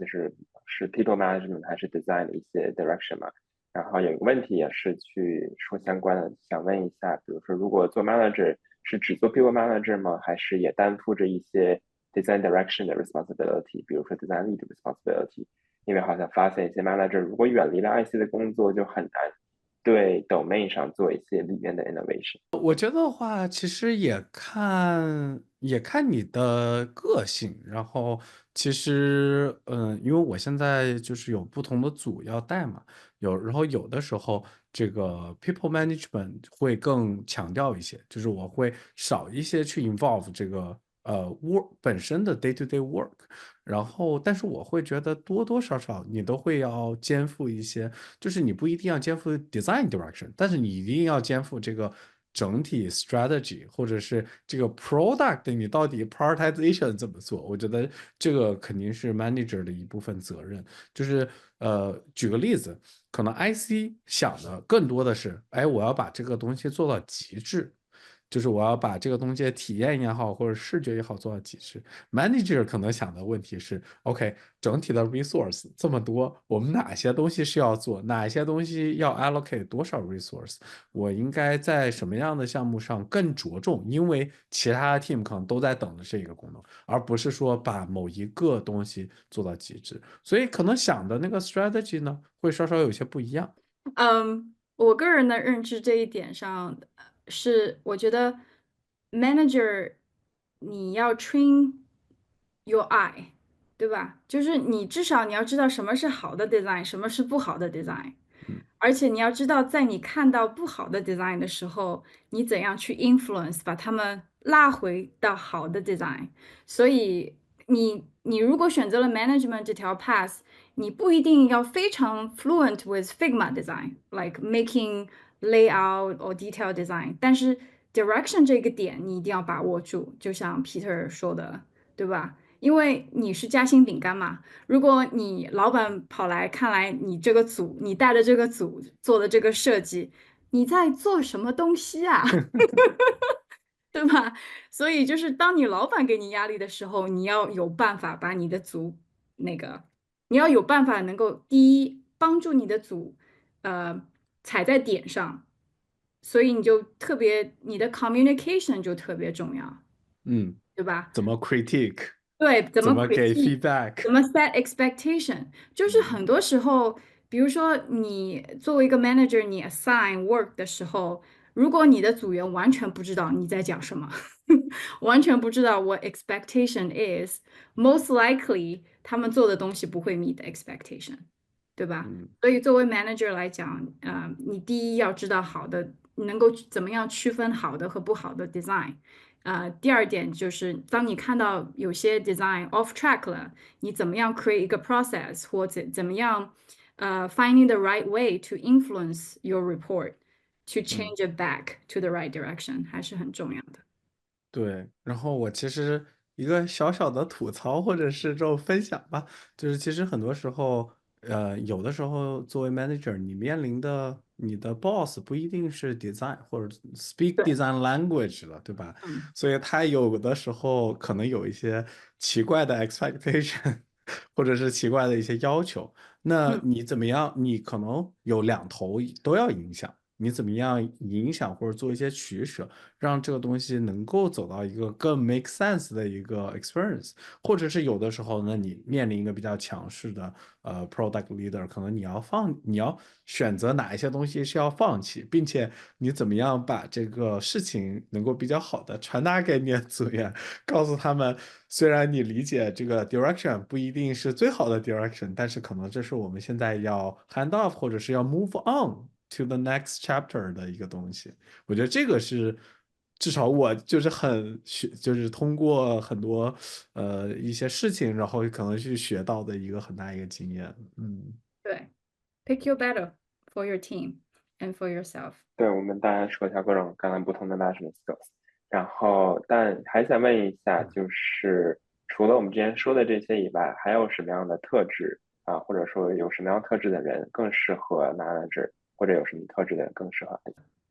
是 people management 还是 design 的一些 direction 嘛。然后有一个问题也是去说相关的，想问一下，比如说如果做 manager 是只做 people manager 吗？还是也担负着一些 design direction 的 responsibility，比如说 design lead responsibility？因为好像发现一些 manager 如果远离了 IC 的工作，就很难对 domain 上做一些里面的 innovation。我觉得的话，其实也看你的个性，然后其实因为我现在就是有不同的组要带嘛，然后有的时候这个 people management 会更强调一些，就是我会少一些去 involve 这个work 本身的 day to day work，然后但是我会觉得多多少少你都会要肩负一些。就是你不一定要肩负 design direction，但是你一定要肩负这个整体 strategy，或者是这个 product 你到底 prioritization 怎么做？我觉得这个肯定是 manager 的一部分责任。就是举个例子，可能 IC 想的更多的是，哎，我要把这个东西做到极致。就是我要把这个东西的体验也好，或者视觉也好做到极致。Manager 可能想的问题是，OK，整体的 resource 这么多，我们哪些东西是要做，哪些东西要 allocate 多少 resource，我应该在什么样的项目上更着重？因为其他的 team 可能都在等的是一个功能，而不是说把某一个东西做到极致。所以可能想的那个 strategy 呢，会稍稍有些不一样。我个人的认知这一点上是，我觉得 manager 你要 train your eye，对吧？就是你至少你要知道什么是好的 design，什么是不好的 design，而且你要知道，在你看到不好的 design 的时候，你怎样去 influence 把他们拉回到好的 design。所以你如果选择了 management 这条 path，你不一定要非常 fluent with Figma design，like making layout or detail design，但是 direction 这个点你一定要把握住，就像 Peter 说的，对吧？因为你是夹心饼干嘛，如果你老板跑来看来你这个组，你带的这个组做的这个设计，你在做什么东西啊？对吧？所以就是当你老板给你压力的时候，你要有办法把你的组那个，你要有办法能够第一帮助你的组，踩在点上，所以你的 communication 就特别重要，嗯，对吧？怎么 critique，对，怎么 怎么给 critique，feedback。怎么 set expectation，就是很多时候，比如说你作为一个 manager，你 assign work 的时候，如果你的组员完全不知道你在讲什么，完全不知道 what expectation is，most likely 他们做的东西不会 meet the expectation，对吧？所以作为 manager 来讲，你第一要知道好的，你能够怎么样区分好的和不好的 design。第二点就是，当你看到有些 design off track 了，你怎么样 create 一个 process，或者怎么样finding the right way to influence your report to change it back to the right direction，还是很重要的。对，然后我其实一个小小的吐槽或者是这种分享吧，就是其实很多时候，有的时候作为 manager，你面临的你的 boss 不一定是 design 或者 speak 对，design language 的，对吧？嗯所以他有的时候可能有一些奇怪的 expectation，或者是奇怪的一些要求。那嗯你怎么样？你可能有两头都要影响。你怎么样影响或者做一些取舍，让这个东西能够走到一个更 make sense 的一个 experience，或者是有的时候呢，你面临一个比较强势的product leader，可能你要选择哪一些东西是要放弃，并且你怎么样把这个事情能够比较好的传达给你的组员，告诉他们，虽然你理解这个 direction 不一定是最好的 direction，但是可能这是我们现在要 hand off 或者是要 move on to the next chapter 的一个东西。我觉得这个是至少我就是就是通过很多一些事情，然后可能去学到的一个很大一个经验。对，pick your battle for your team and for yourself。对，我们大家说一下各种各样不同的 management skills，然后但还想问一下，就是除了我们之前说的这些以外，还有什么样的特质啊，或者说有什么样特质的人更适合 manager，或者有什么特质的人更适合？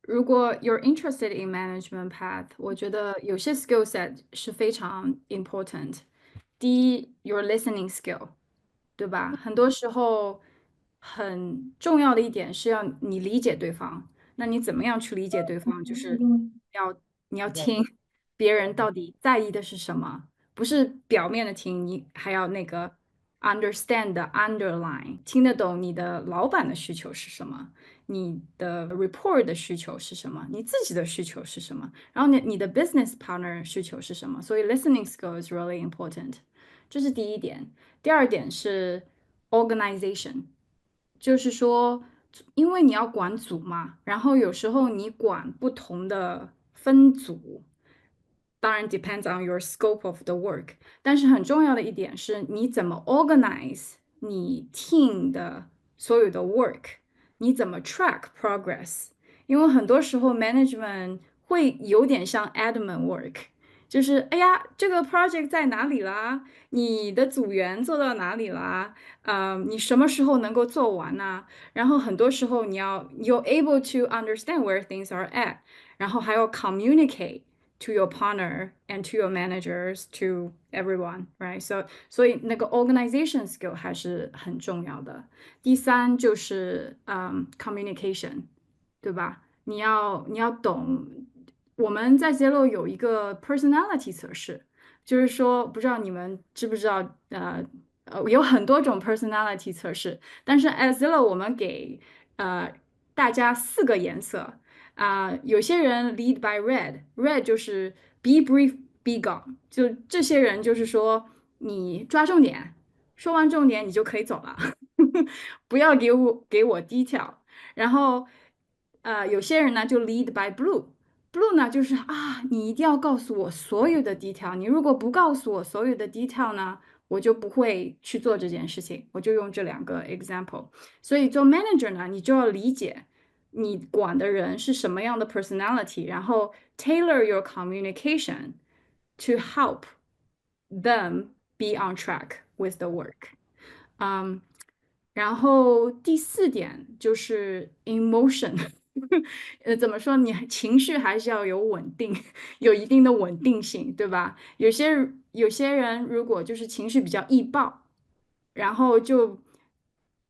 如果 you're interested in management path，我觉得有些 skill set 是非常 important。第一，your listening skill，对吧？很多时候很重要的一点是要你理解对方。那你怎么样去理解对方？就是要你要听别人到底在意的是什么，不是表面的听，你还要那个 understand the underline，听得懂你的老板的需求是什么。你的 report 的需求是什么？你自己的需求是什么？然后你的 business partner 需求是什么？所以 listening skill is really important，这是第一点。第二点是 organization，就是说，因为你要管组嘛，然后有时候你管不同的分组，当然 depends on your scope of the work，但是很重要的一点是你怎么 organize 你 team 的所有的 work。你怎么 track progress？因为很多时候 management 会有点像 admin work，就是哎呀，这个 project 在哪里啦？你的组员做到哪里啦？你什么时候能够做完呢？然后很多时候you're able to understand where things are at，然后还要 communicate to your partner and to your managers to everyone，right？所以那个 organization skill 还是很重要的。第三就是communication，对吧？你要懂，我们在 Zillow 有一个 personality 测试，就是说不知道你们知不知道，有很多种 personality 测试，但是 at Zillow 我们给大家4个颜色有些人 lead by red 就是 be brief be gone，就这些人就是说你抓重点，说完重点你就可以走了。不要给我 detail。然后有些人呢就 lead by blue，blue 呢就是你一定要告诉我所有的 detail，你如果不告诉我所有的 detail 呢，我就不会去做这件事情。我就用这2个 example。所以做 manager 呢，你就要理解你管的人是什么样的 personality，然后 tailor your communication to help them be on track with the work。然后第4点就是 emotion，怎么说？你情绪还是要有稳定，有一定的稳定性，对吧？有些人如果就是情绪比较易爆，然后就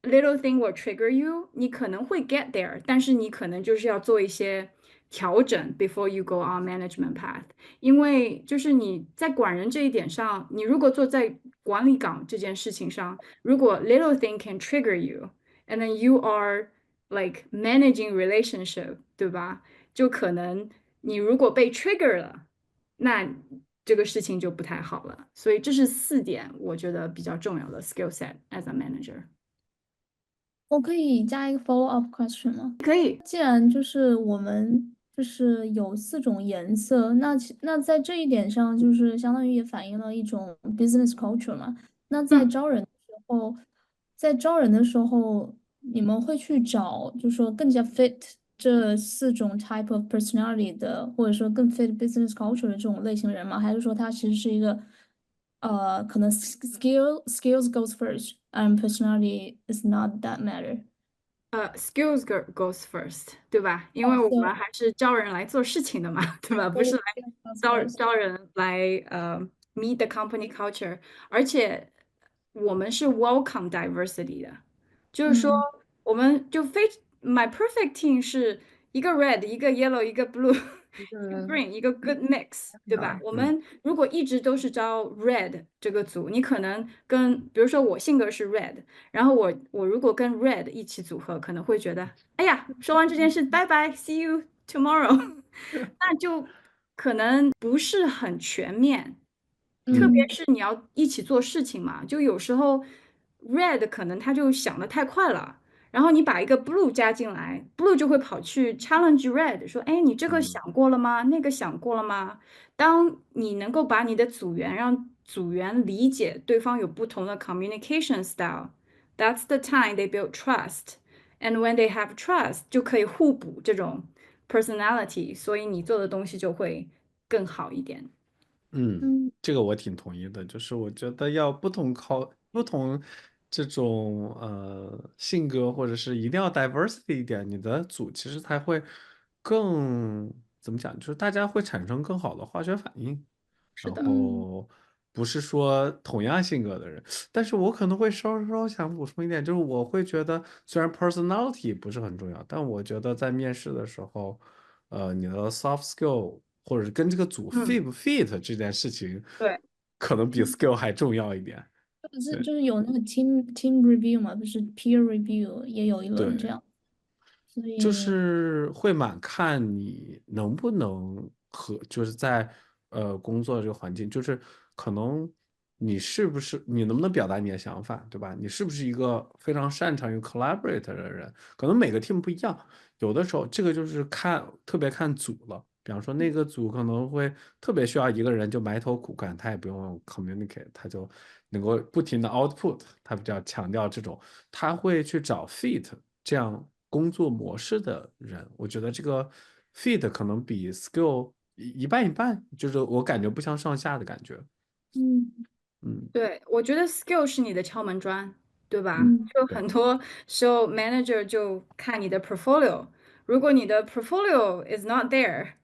little thing will trigger you，你可能会 get there，但是你可能就是要做一些调整 before you go on management path。因为就是你在管人这一点上，你如果做在管理岗这件事情上，如果 little thing can trigger you，and then you are like managing relationship，对吧？就可能你如果被 trigger 了，那这个事情就不太好了。所以这是4点，我觉得比较重要的 skill set as a manager。我可以加一个 follow up question 吗？可以。既然就是我们就是有4种颜色，那在这一点上，就是相当于也反映了一种 business culture 嘛。那在招人的时候，你们会去找，就是说更加 fit 这4种 type of personality 的，或者说更 fit business culture 的这种类型人吗？还是说它其实是一个可能 skills goes first，and personality is not that matter？skills goes first，对吧？因为我们还是招人来做事情的嘛，对吧？不是来招人来meet the company culture，而且我们是 welcome diversity 的，就是说我们就my perfect team 是一个 red，一个 yellow，一个 blue，一个嗯 green，一个 good mix，对吧？我们如果一直都是招 red 这个组，你可能跟，比如说我性格是 red，然后我如果跟 red 一起组合，可能会觉得，哎呀，说完这件事，拜拜，see you tomorrow，那就可能不是很全面。特别嗯是你要一起做事情嘛，就有时候 red 可能他就想的太快了，然后你把一个 blue 加进来，blue 就会跑去 challenge red，说，哎，你这个想过了吗？那个想过了吗？当你能够把你的组员让组员理解对方有不同的 communication style，that's the time they build trust，and when they have trust，就可以互补这种 personality，所以你做的东西就会更好一点。嗯这个我挺同意的，就是我觉得要不同这种性格，或者是一定要 diversity 一点，你的组其实才会更怎么讲，就是大家会产生更好的化学反应。然是的，嗯后不是说同样性格的人，但是我可能会稍稍想补充一点，就是我会觉得虽然 personality 不是很重要，但我觉得在面试的时候，你的 soft skill 或者是跟这个组 嗯，fit 不 fit 这件事情，对。可能比 skill 还重要一点。对就是有那个 team review 嘛，不是 peer review 也有一轮这对。样，所就以是会蛮看你能不能和，就是在工作这个环境，就是可能你是不是你能不能表达你的想法，对吧？你是不是一个非常擅长于 collaborate 的人？可能每个 team 不一样，有的时候这个就是特别看组了。比方说那个组可能会特别需要一个人就埋头苦干，他也不用 communicate，他就能够不停的 output，他比较强调这种，他会去找 fit 这样工作模式的人。我觉得这个 fit 可能比 skill 一半一半，就是我感觉不相上下的感觉。嗯嗯，对，我觉得 skill 是你的敲门砖，对吧？嗯就对，很多时候 manager 就看你的 portfolio，如果你的 portfolio is not there，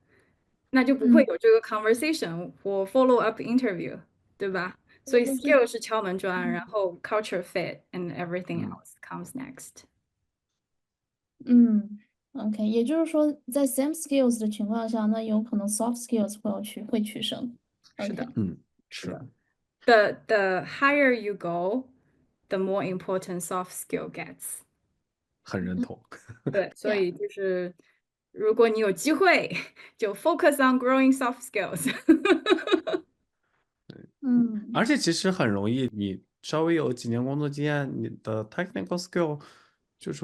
那就不会嗯，有这个 conversation 或 follow up interview，对吧？所以 就是 skill 是敲门砖，然嗯后 culture fit and everything 嗯。else comes next。嗯，OK，也就是说，在 same skills 的情况下，那有可能 soft skills 会取胜。是的，OK，嗯，是。是的。The higher you go, the more important soft skill gets。很认同。对，所，Yeah，以就是如果你有机会，就 focus on growing soft skills。嗯而且其实很容易，你稍微有几年工作经验，你的 technical skill 就是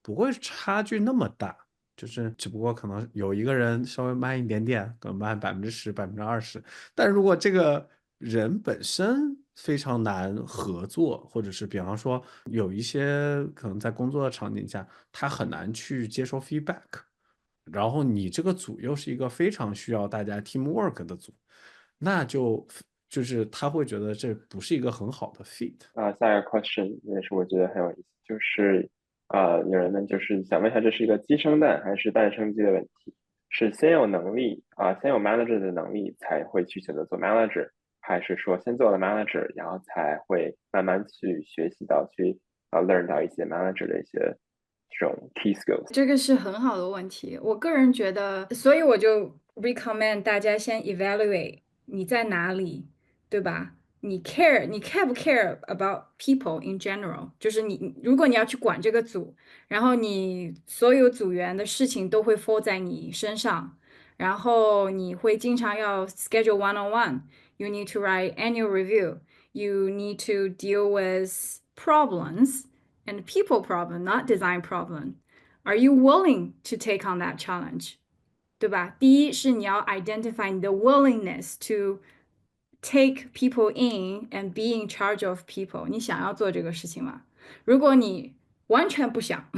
不会差距那么大，就是只不过可能有一个人稍微慢一点点，可能慢10%、20%，但如果这个人本身非常难合作，或者是比方说有一些可能在工作的场景下，他很难去接受 feedback，然后你这个组又是一个非常需要大家 teamwork 的组，那就是他会觉得这不是一个很好的 fit。下一个 question 也是我觉得很有意思，就是有人们就是想问一下，这是一个鸡生蛋还是蛋生鸡的问题？是先有能力先有 manager 的能力才会去选择做 manager，还是说先做了 manager，然后才会慢慢去学习到去learn 到一些 manager 的一些这种 key skills？这个是很好的问题，我个人觉得，所以我就 recommend 大家先 evaluate 你在哪里，对吧？你 care 不 care about people in general？就是如果你要去管这个组，然后你所有组员的事情都会 fall 在你身上，然后你会经常要 schedule one-on-one，you need to write annual review，you need to deal with problems and people problem, not design problem. Are you willing to take on that challenge？对吧？第一是你要 identify 你的 willingness to take people in and be in charge of people。你想要做这个事情吗？如果你完全不想，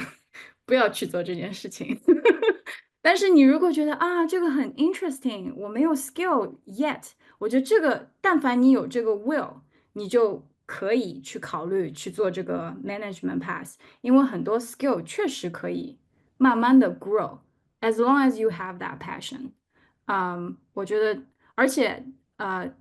不要去做这件事情。但是你如果觉得啊，这个很 interesting，我没有 skill yet，我觉得这个，但凡你有这个 will，你就可以去考虑去做这个 management pass，因为很多 skill 确实可以慢慢的 grow，as long as you have that passion。我觉得，而且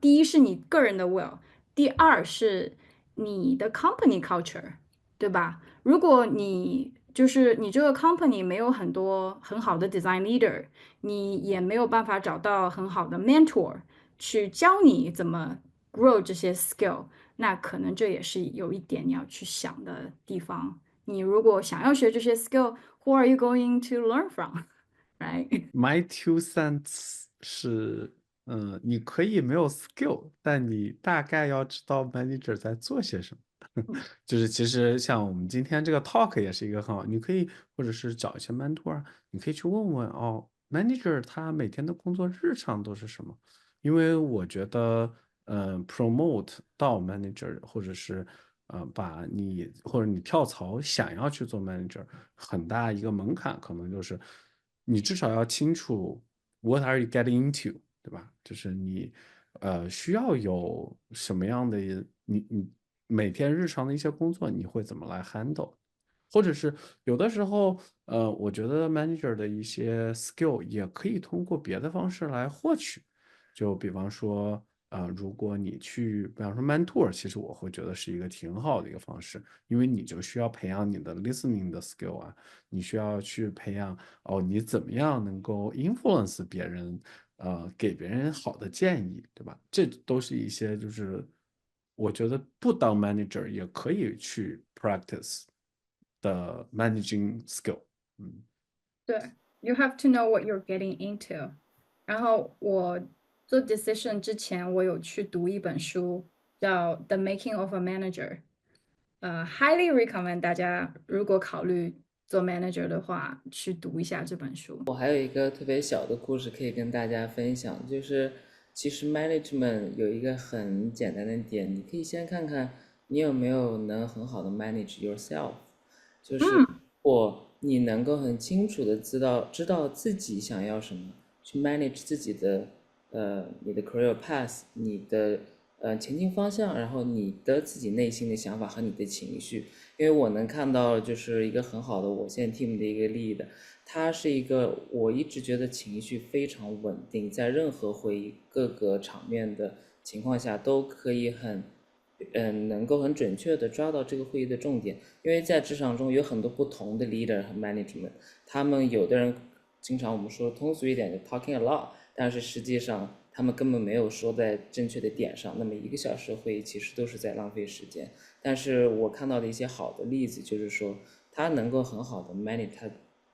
第一是你个人的 will，第二是你的 company culture，对吧？如果你就是你这个 company 没有很多很好的 design leader，你也没有办法找到很好的 mentor 去教你怎么 grow 这些 skill，那可能这也是有一点你要去想的地方。你如果想要学这些 skill，who are you going to learn from？ Right？ My 2 cents 是，你可以没有 skill，但你大概要知道 manager 在做些什么。就是其实像我们今天这个 talk 也是一个很好，你可以或者是找一些 mentor 啊，你可以去问问哦，manager 他每天的工作日常都是什么？因为我觉得，promote 到 manager 或者是把你或者你跳槽想要去做 manager，很大一个门槛可能就是你至少要清楚 what are you getting into，对吧？就是你需要有什么样的你每天日常的一些工作你会怎么来 handle，或者是有的时候我觉得 manager 的一些 skill 也可以通过别的方式来获取，就比方说如果你去比方说 mentor，其实我会觉得是一个挺好的一个方式，因为你就需要培养你的 listening 的 skill 啊，你需要去培养哦你怎么样能够 influence 别人。给别人好的建议，对吧？这都是一些就是我觉得不当 manager 也可以去 practice 的 managing skill。对，you have to know what you're getting into。然后我做 decision 之前，我有去读一本书，叫《The Making of a Manager》。highly recommend 大家如果考虑做 manager 的话，去读一下这本书。我还有一个特别小的故事可以跟大家分享，就是其实 management 有一个很简单的点，你可以先看看你有没有能很好的 manage yourself，就是你能够很清楚的知道自己想要什么，去 manage 自己的你的 career path，你的前进方向，然后你的自己内心的想法和你的情绪，因为我能看到就是一个很好的我现在 team 的一个 lead，他是一个我一直觉得情绪非常稳定，在任何会议各个场面的情况下都可以能够很准确的抓到这个会议的重点，因为在职场中有很多不同的 leader 和 management，他们有的人经常我们说通俗一点的 talking a lot，但是实际上他们根本没有说在正确的点上，那么1个小时的会议其实都是在浪费时间。但是我看到的一些好的例子就是说，他能够很好的 manage 他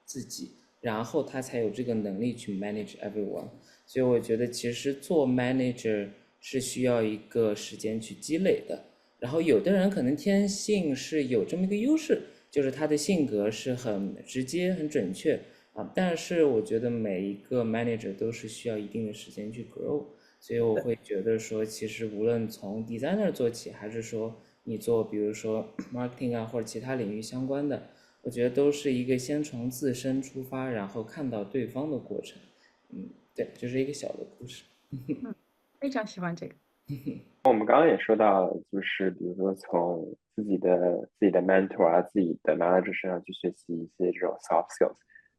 自己，然后他才有这个能力去 manage everyone。所以我觉得其实做 manager 是需要一个时间去积累的。然后有的人可能天性是有这么一个优势，就是他的性格是很直接、很准确啊。但是我觉得每一个 manager 都是需要一定的时间去 grow，所以我会觉得说，其实无论从 designer 做起，还是说你做比如说 marketing 啊或者其他领域相关的，我觉得都是一个先从自身出发，然后看到对方的过程。对，就是一个小的故事。非常喜欢这个。我们刚刚也说到，就是比如说从自己的 mentor 啊，自己的 manager 身上去学习一些这种 soft skills。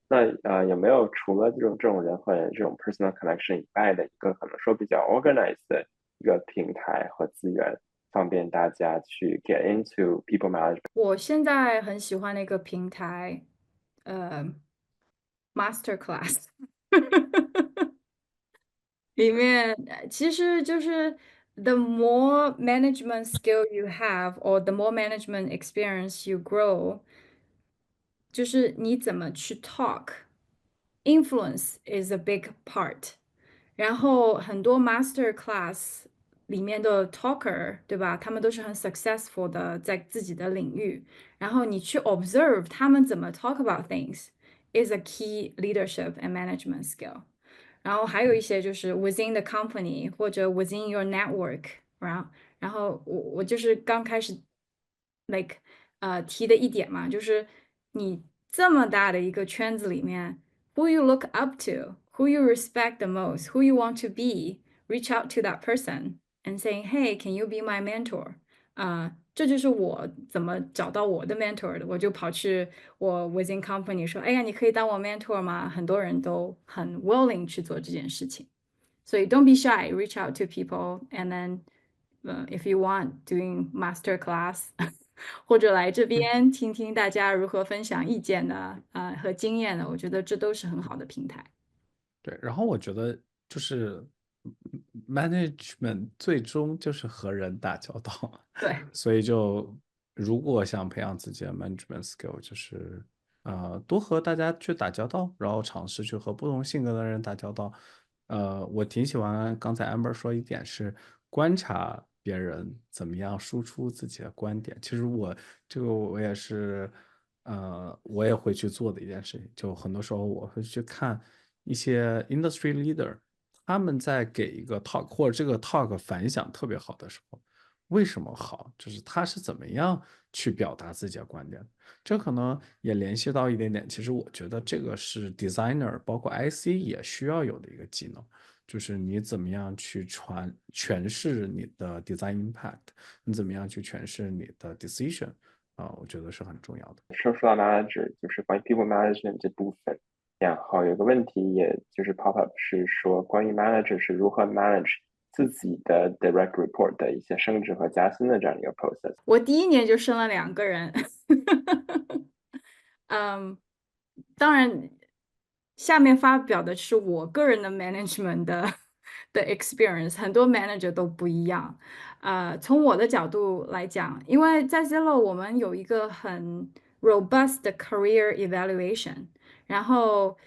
那有没有除了这种人和人这种 personal connection 以外的一个可能说比较 organized 的一个平台和资源，方便大家去 get into people management？我现在很喜欢那个平台，Masterclass 里面其实就是 the more management skill you have or the more management experience you grow，就是你怎么去 talk，influence is a big part。然后很多 master class 里面的 talker，对吧？他们都是很 successful 的，在自己的领域。然后你去 observe 他们怎么 talk about things is a key leadership and management skill。然后还有一些就是 within the company 或者 within your network，然后我就是刚开始 like 提的一点嘛，就是你这么大的一个圈子里面，who you look up to, who you respect the most, who you want to be, reach out to that person and saying, hey, can you be my mentor？这就是我怎么找到我的 mentor 的。我就跑去我 within company 说，哎呀，你可以当我 mentor 吗？很多人都很 willing 去做这件事情。所以 don't be shy, reach out to people, and then if you want doing master class 或者来这边听听大家如何分享意见的和经验的，我觉得这都是很好的平台。对，然后我觉得就是management 最终就是和人打交道，对，所以就如果想培养自己的 management skill，就是多和大家去打交道，然后尝试去和不同性格的人打交道。我挺喜欢刚才 Amber 说一点是观察别人怎么样输出自己的观点。其实我也是，我也会去做的一件事情。就很多时候我会去看一些 industry leader，他们在给一个 talk 或者这个 talk 反响特别好的时候，为什么好？就是他是怎么样去表达自己的观点。这可能也联系到一点点，其实我觉得这个是 designer 包括 IC 也需要有的一个技能，就是你怎么样去诠释你的 design impact，你怎么样去诠释你的 decision 我觉得是很重要的。说到 manager，就是关于 people management 这部分，然后有个问题，也就是 pop up 是说关于 manager 是如何 manage 自己的 direct report 的一些升职和加薪的这样一个 process。我第一年就生了2个人，当然，下面发表的是我个人的 management 的 experience，很多 manager 都不一样。从我的角度来讲，因为在 Zillow 我们有一个很 robust 的 career evaluation，然后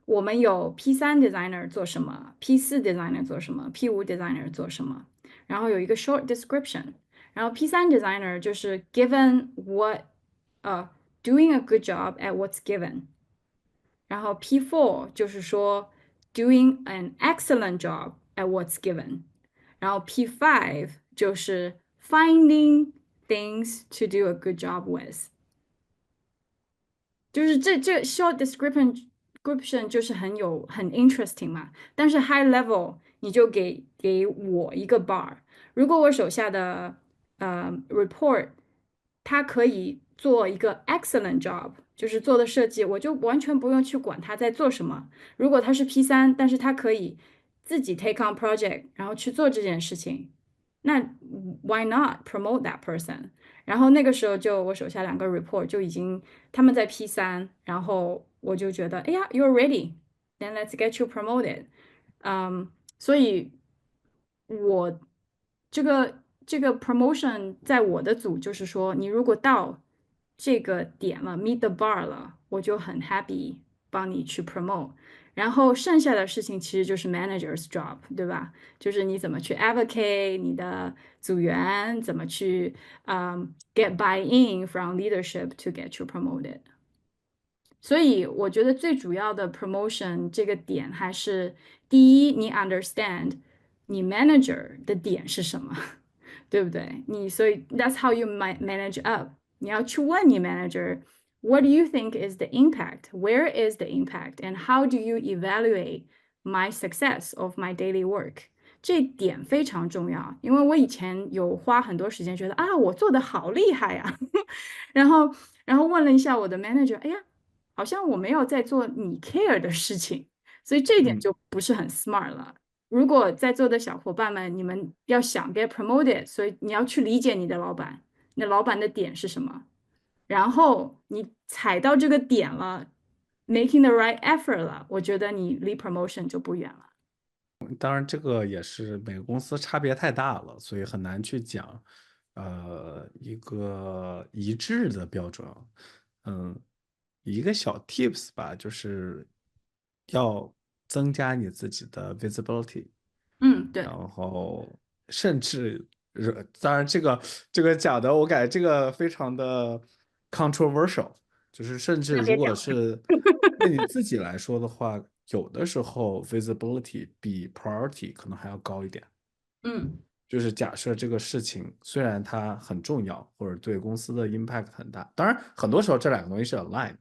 我们有 P3 designer 做什么，P4 designer 做什么，P5 designer 做什么，然后有一个 short description，然后 P3 designer 就是 given what doing a good job at what's given，然后 P4 就是说 doing an excellent job at what's given，然后 P5 就是 finding things to do a good job with。就是这 short description 就是很 interesting 嘛，但是 high level 你就给我一个 bar，如果我手下的report 它可以做一个 excellent job，就是做的设计，我就完全不用去管他在做什么。如果他是 P3，但是他可以自己 take on project，然后去做这件事情，那 why not promote that person？然后那个时候就我手下2个 report 就已经他们在 P3，然后我就觉得，哎呀，you're ready，then let's get you promoted。所以我这个 promotion 在我的组就是说，你如果到这个点了，meet the bar 了，我就很 happy 帮你去 promote。然后剩下的事情其实就是 manager's job，对吧？就是你怎么去 advocate 你的组员，怎么去get buy in from leadership to get you promoted。所以我觉得最主要的 promotion 这个点还是第一，你 understand 你 manager 的点是什么，对不对？所以 that's how you manage up。你要去问你 manager，what do you think is the impact? Where is the impact? And how do you evaluate my success of my daily work？这点非常重要，因为我以前有花很多时间觉得我做的好厉害呀，然后问了一下我的 manager，哎呀。好像我没有在做你 care 的事情，所以这一点就不是很 smart 了。如果在座的小伙伴们，你们要想 get promoted，所以你要去理解你的老板，你的老板的点是什么，然后你踩到这个点了，making the right effort 了，我觉得你离 promotion 就不远了。当然，这个也是每个公司差别太大了，所以很难去讲，一个一致的标准。一个小 tips 吧，就是要增加你自己的 visibility，对。然后甚至，当然这个讲的，我感觉这个非常的 controversial，就是甚至如果是对你自己来说的话，有的时候 visibility 比 priority 可能还要高一点。就是假设这个事情虽然它很重要，或者对公司的 impact 很大，当然很多时候这2个东西是 align，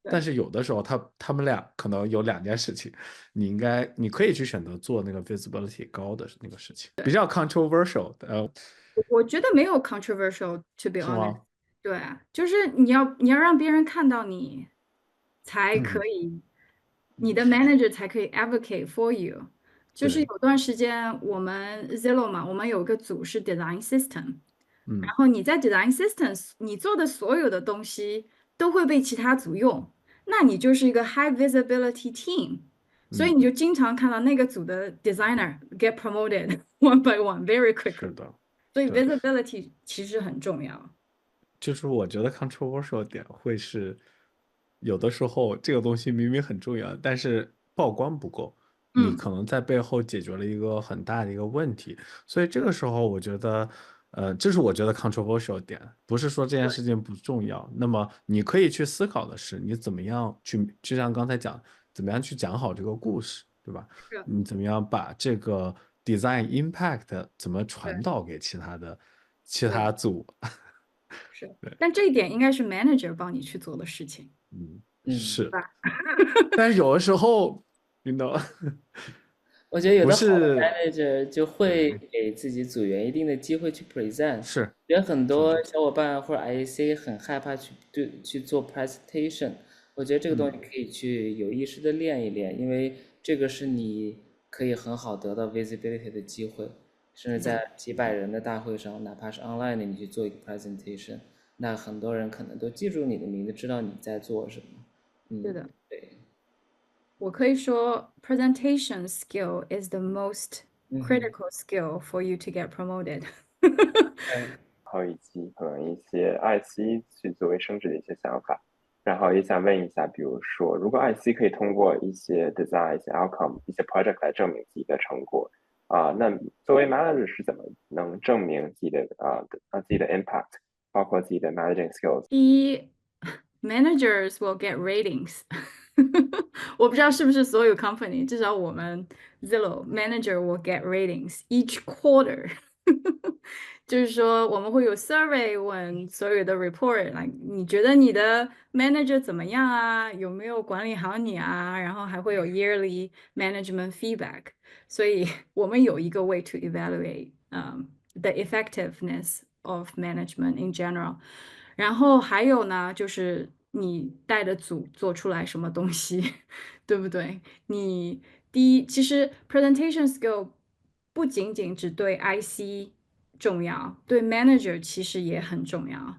但是有的时候他们俩可能有2件事情，你可以去选择做那个 visibility 高的那个事情，比较 controversial。我觉得没有 controversial to be 是 honest。吗？对啊，就是你要让别人看到你，才可以，你的 manager 才可以 advocate for you。就是对有段时间我们 Zillow 嘛，我们有一个组是 design system，然后你在 design systems 你做的所有的东西都会被其他组用，那你就是一个 high visibility team，所以你就经常看到那个组的 designer get promoted one by one very 是 quickly，的，所以对。 visibility 其实很重要。就是我觉得 controversial 点会是，有的时候这个东西明明很重要，但是曝光不够，你可能在背后解决了一个很大的一个问题，所以这个时候我觉得，这是我觉得 controversial 点，不是说这件事情不重要，那么你可以去思考的是，你怎么样去，就像刚才讲，怎么样去讲好这个故事，对吧？是你怎么样把这个 design impact 怎么传对导给其他组？是，但这一点应该是 manager 帮你去做的事情，是，吧？但是有的时候，you know，我觉得有不的好的是， manager 就会给自己组员一定的机会去 present。是，觉得很多小伙伴或者 IAC 很害怕去做 presentation，我觉得这个东西可以去有意识的练一练，因为这个是你可以很好得到 visibility 的机会，甚至在几百人的大会上，哪怕是 online 的，你去做一个 presentation，那很多人可能都记住你的名字，知道你在做什么。是的，对。我可以说 presentation skill is the most critical skill for you to get promoted 然后以及可能一些 IC 去作为升职的一些想法，然后也想问一下，比如说，如果 IC 可以通过一些 design、一些 outcome、一些 project 来证明自己的成果那作为 manager 是怎么能证明自己的自己的 impact，包括自己的 managing skills？第一，managers will get ratings 我不知道是不是所有 company，至少我们 Zillow manager will get ratings each quarter 就是说我们会有 survey 问所有的 report，来你觉得你的 manager 怎么样啊？有没有管理好你啊？然后还会有 yearly management feedback，所以我们有一个 way to evaluate the effectiveness of management in general。然后还有呢，就是你带的组做出来什么东西，对不对？你第一，其实 presentation skill 不仅仅只对 IC 重要，对 manager 其实也很重要。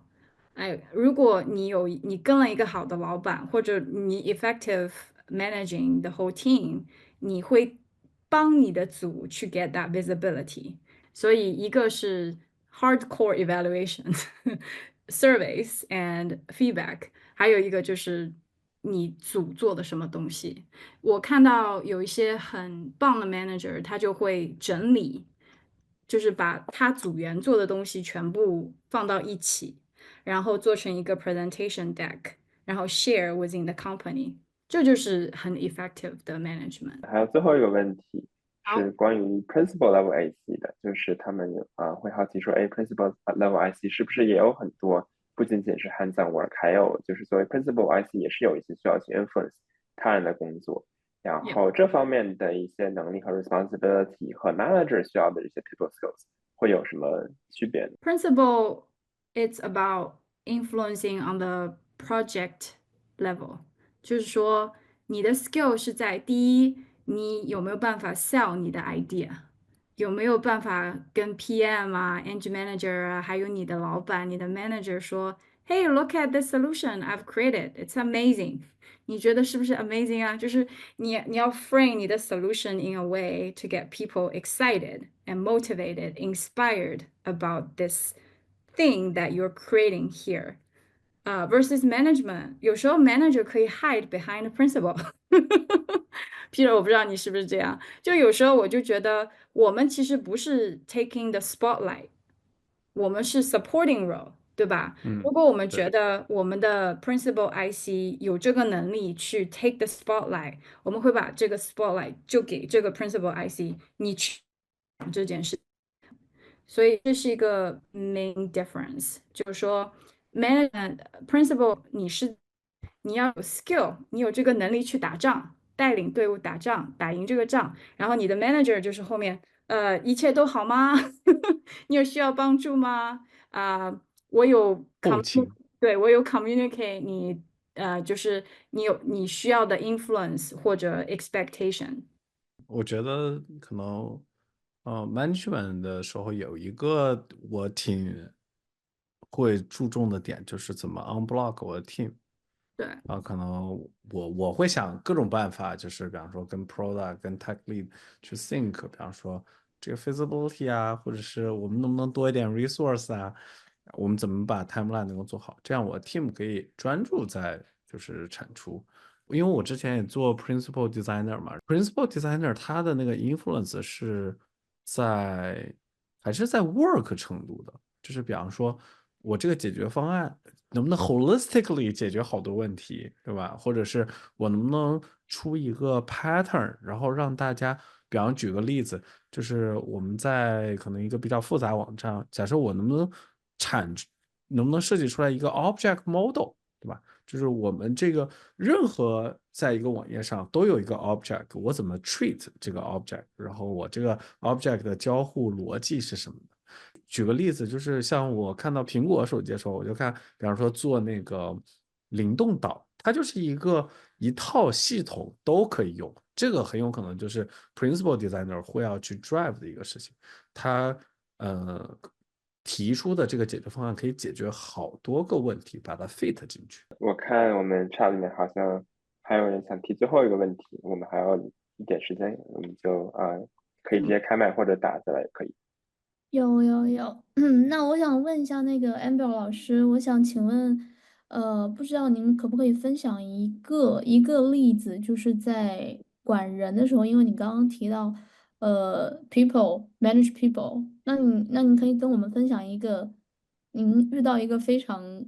哎，如果你跟了一个好的老板，或者你 effective managing the whole team，你会帮你的组去 get that visibility。所以一个是 hardcore evaluation surveys and feedback，还有一个就是你组做的什么东西。我看到有一些很棒的 manager，他就会整理，就是把他组员做的东西全部放到一起，然后做成一个 presentation deck，然后 share within the company，这就是很 effective 的 management。还有最后一个问题好是关于 principal level IC 的，就是他们会好奇说，哎，principal level IC 是不是也有很多不仅仅是 hands-on work，还有就是作为 principal IC 也是有一些需要去 influence 他人的工作，然后这方面的一些能力和 responsibility 和 manager 需要的一些 people skills 会有什么区别呢？ Principal, it's about influencing on the project level，就是说你的 skill 是在第一，你有没有办法 sell 你的 idea，有没有办法跟 PM 啊、engine manager 啊，还有你的老板、你的 manager 说，Hey, look at this solution I've created, it's amazing。你觉得是不是 amazing 啊？就是你要 frame 你的 solution in a way to get people excited and motivated, inspired about this thing that you're creating here. Versus management，有时候 manager 可以 hide behind principal。Peter，我不知道你是不是这样，就有时候我就觉得我们其实不是 taking the spotlight，我们是 supporting role，对吧？如果我们觉得我们的 principal IC 有这个能力去 take the spotlight，我们会把这个 spotlight 就给这个 principal IC，你去这件事。所以这是一个 main difference，就是说 management principal 你要有 skill，你有这个能力去打仗，带领队伍打仗，打赢这个仗。然后你的 manager 就是后面一切都好吗？你有需要帮助吗？我有后勤，对，我有 communicate 你就是你需要的 influence 或者 expectation。我觉得可能，management 的时候有一个我挺会注重的点就是怎么 unblock 我的 team。对，可能我会想各种办法，就是比方说跟 product 跟 tech lead 去 think，比方说这个 feasibility 啊，或者是我们能不能多一点 resource 啊，我们怎么把 timeline 能够做好，这样我 team 可以专注在就是产出。因为我之前也做 principal designer 嘛，principal designer 他的那个 influence 是还是在 work 程度的，就是比方说我这个解决方案能不能 holistically 解决好多问题，对吧？或者是我能不能出一个 pattern，然后让大家，比方举个例子，就是我们在可能一个比较复杂网站，假设我能不能设计出来一个 object model，对吧？就是我们这个任何在一个网页上都有一个 object，我怎么 treat 这个 object，然后我这个 object 的交互逻辑是什么的？举个例子，就是像我看到苹果手机的时候，我就看，比方说做那个灵动岛，它就是一套系统都可以用，这个很有可能就是 principal designer 会要去 drive 的一个事情，他提出的这个解决方案可以解决好多个问题，把它 fit 进去。我看我们 chat 里面好像还有人想提最后一个问题，我们还要一点时间，我们就可以直接开麦或者打下来也可以。有，那我想问一下那个 Amber 老师，我想请问，不知道您可不可以分享一个例子，就是在管人的时候，因为你刚刚提到，people manage people，那你可以跟我们分享一个您遇到一个非常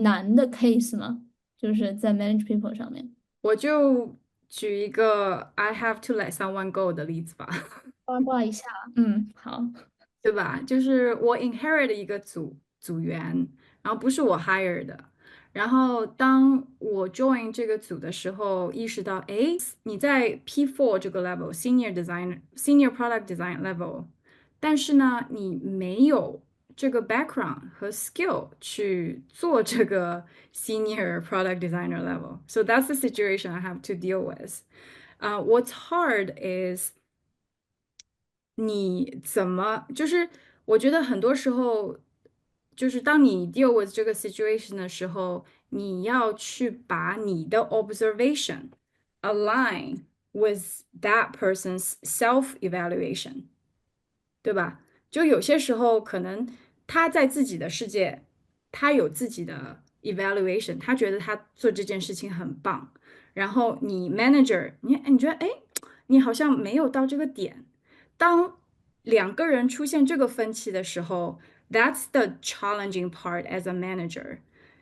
难的 case 吗？就是在 manage people 上面。我就举一个 I have to let someone go 的例子吧。八卦一下，好。对吧？就是我 inherit 一个组员，然后不是我 hire 的。然后当我 join 这个组的时候，意识到，哎，你在 P4 这个 level，senior product design level，但是呢，你没有这个 background 和 skill 去做这个 senior product designer level. So that's the situation I have to deal with. What's hard is 你怎么就是我觉得很多时候，就是当你 deal with 这个 situation 的时候，你要去把你的 observation align with that person's self evaluation，对吧？就有些时候可能他在自己的世界，他有自己的 evaluation，他觉得他做这件事情很棒，然后你 manager，你觉得哎，你好像没有到这个点。当两个人出现这个分歧的时候，that's the challenging part as a manager，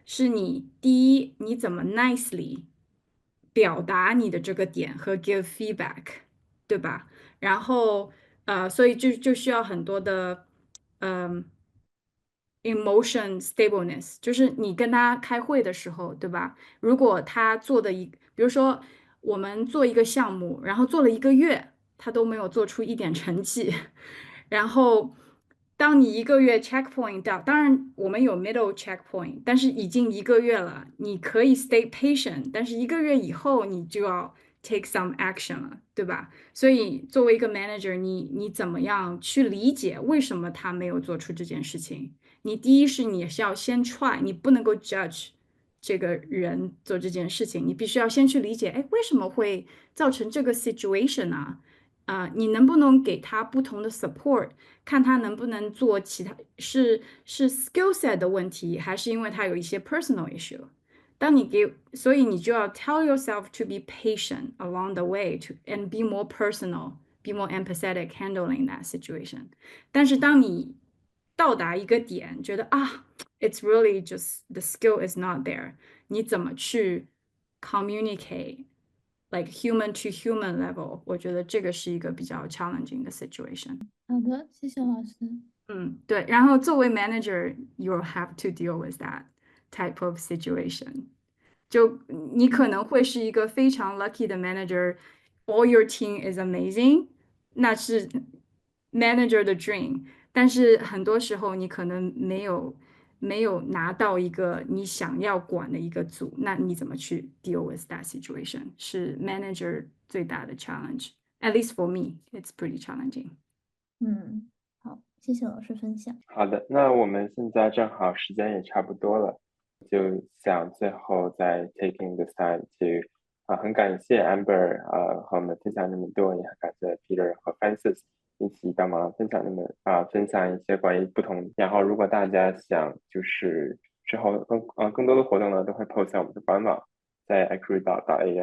是你第一，你怎么 nicely 表达你的这个点和 give feedback，对吧？然后所以就需要很多的emotion stableness，就是你跟他开会的时候，对吧？如果他做的比如说我们做一个项目，然后做了1个月，他都没有做出一点成绩，然后当你1个月 checkpoint 到，当然我们有 middle checkpoint，但是已经1个月了，你可以 stay patient，但是1个月以后你就要 take some action 了，对吧？所以作为一个 manager，你怎么样去理解为什么他没有做出这件事情？你第一是你是要先 try，你不能够 judge 这个人做这件事情，你必须要先去理解，哎，为什么会造成这个 situation 啊？你能不能给他不同的 support，看他能不能做其他，是 skill set 的问题，还是因为他有一些 personal issue？所以你就要 tell yourself to be patient along the way and be more personal, be more empathetic handling that situation。但是当你到达一个点，觉得it's really just the skill is not there，你怎么去 communicate like human to human level？我觉得这个是一个比较 challenging 的 situation。好的，谢谢老师。对，然后作为 manager，you'll have to deal with that type of situation。就你可能会是一个非常 lucky 的 manager，all your team is amazing，那是 manager 的 dream。但是很多时候你可能没有拿到一个你想要管的一个组，那你怎么去 deal with that situation？是 manager 最大的 challenge。At least for me, it's pretty challenging。好，谢谢老师分享。好的，那我们现在正好时间也差不多了，就想最后再 taking this time to 很感谢 Amber 和我们分享那么多，也很感谢 Peter 和 Francis 一起帮忙分享分享一些关于不同。然后如果大家想就是之后更多的活动呢，都会 post 在我们的官网，在 accrued.ai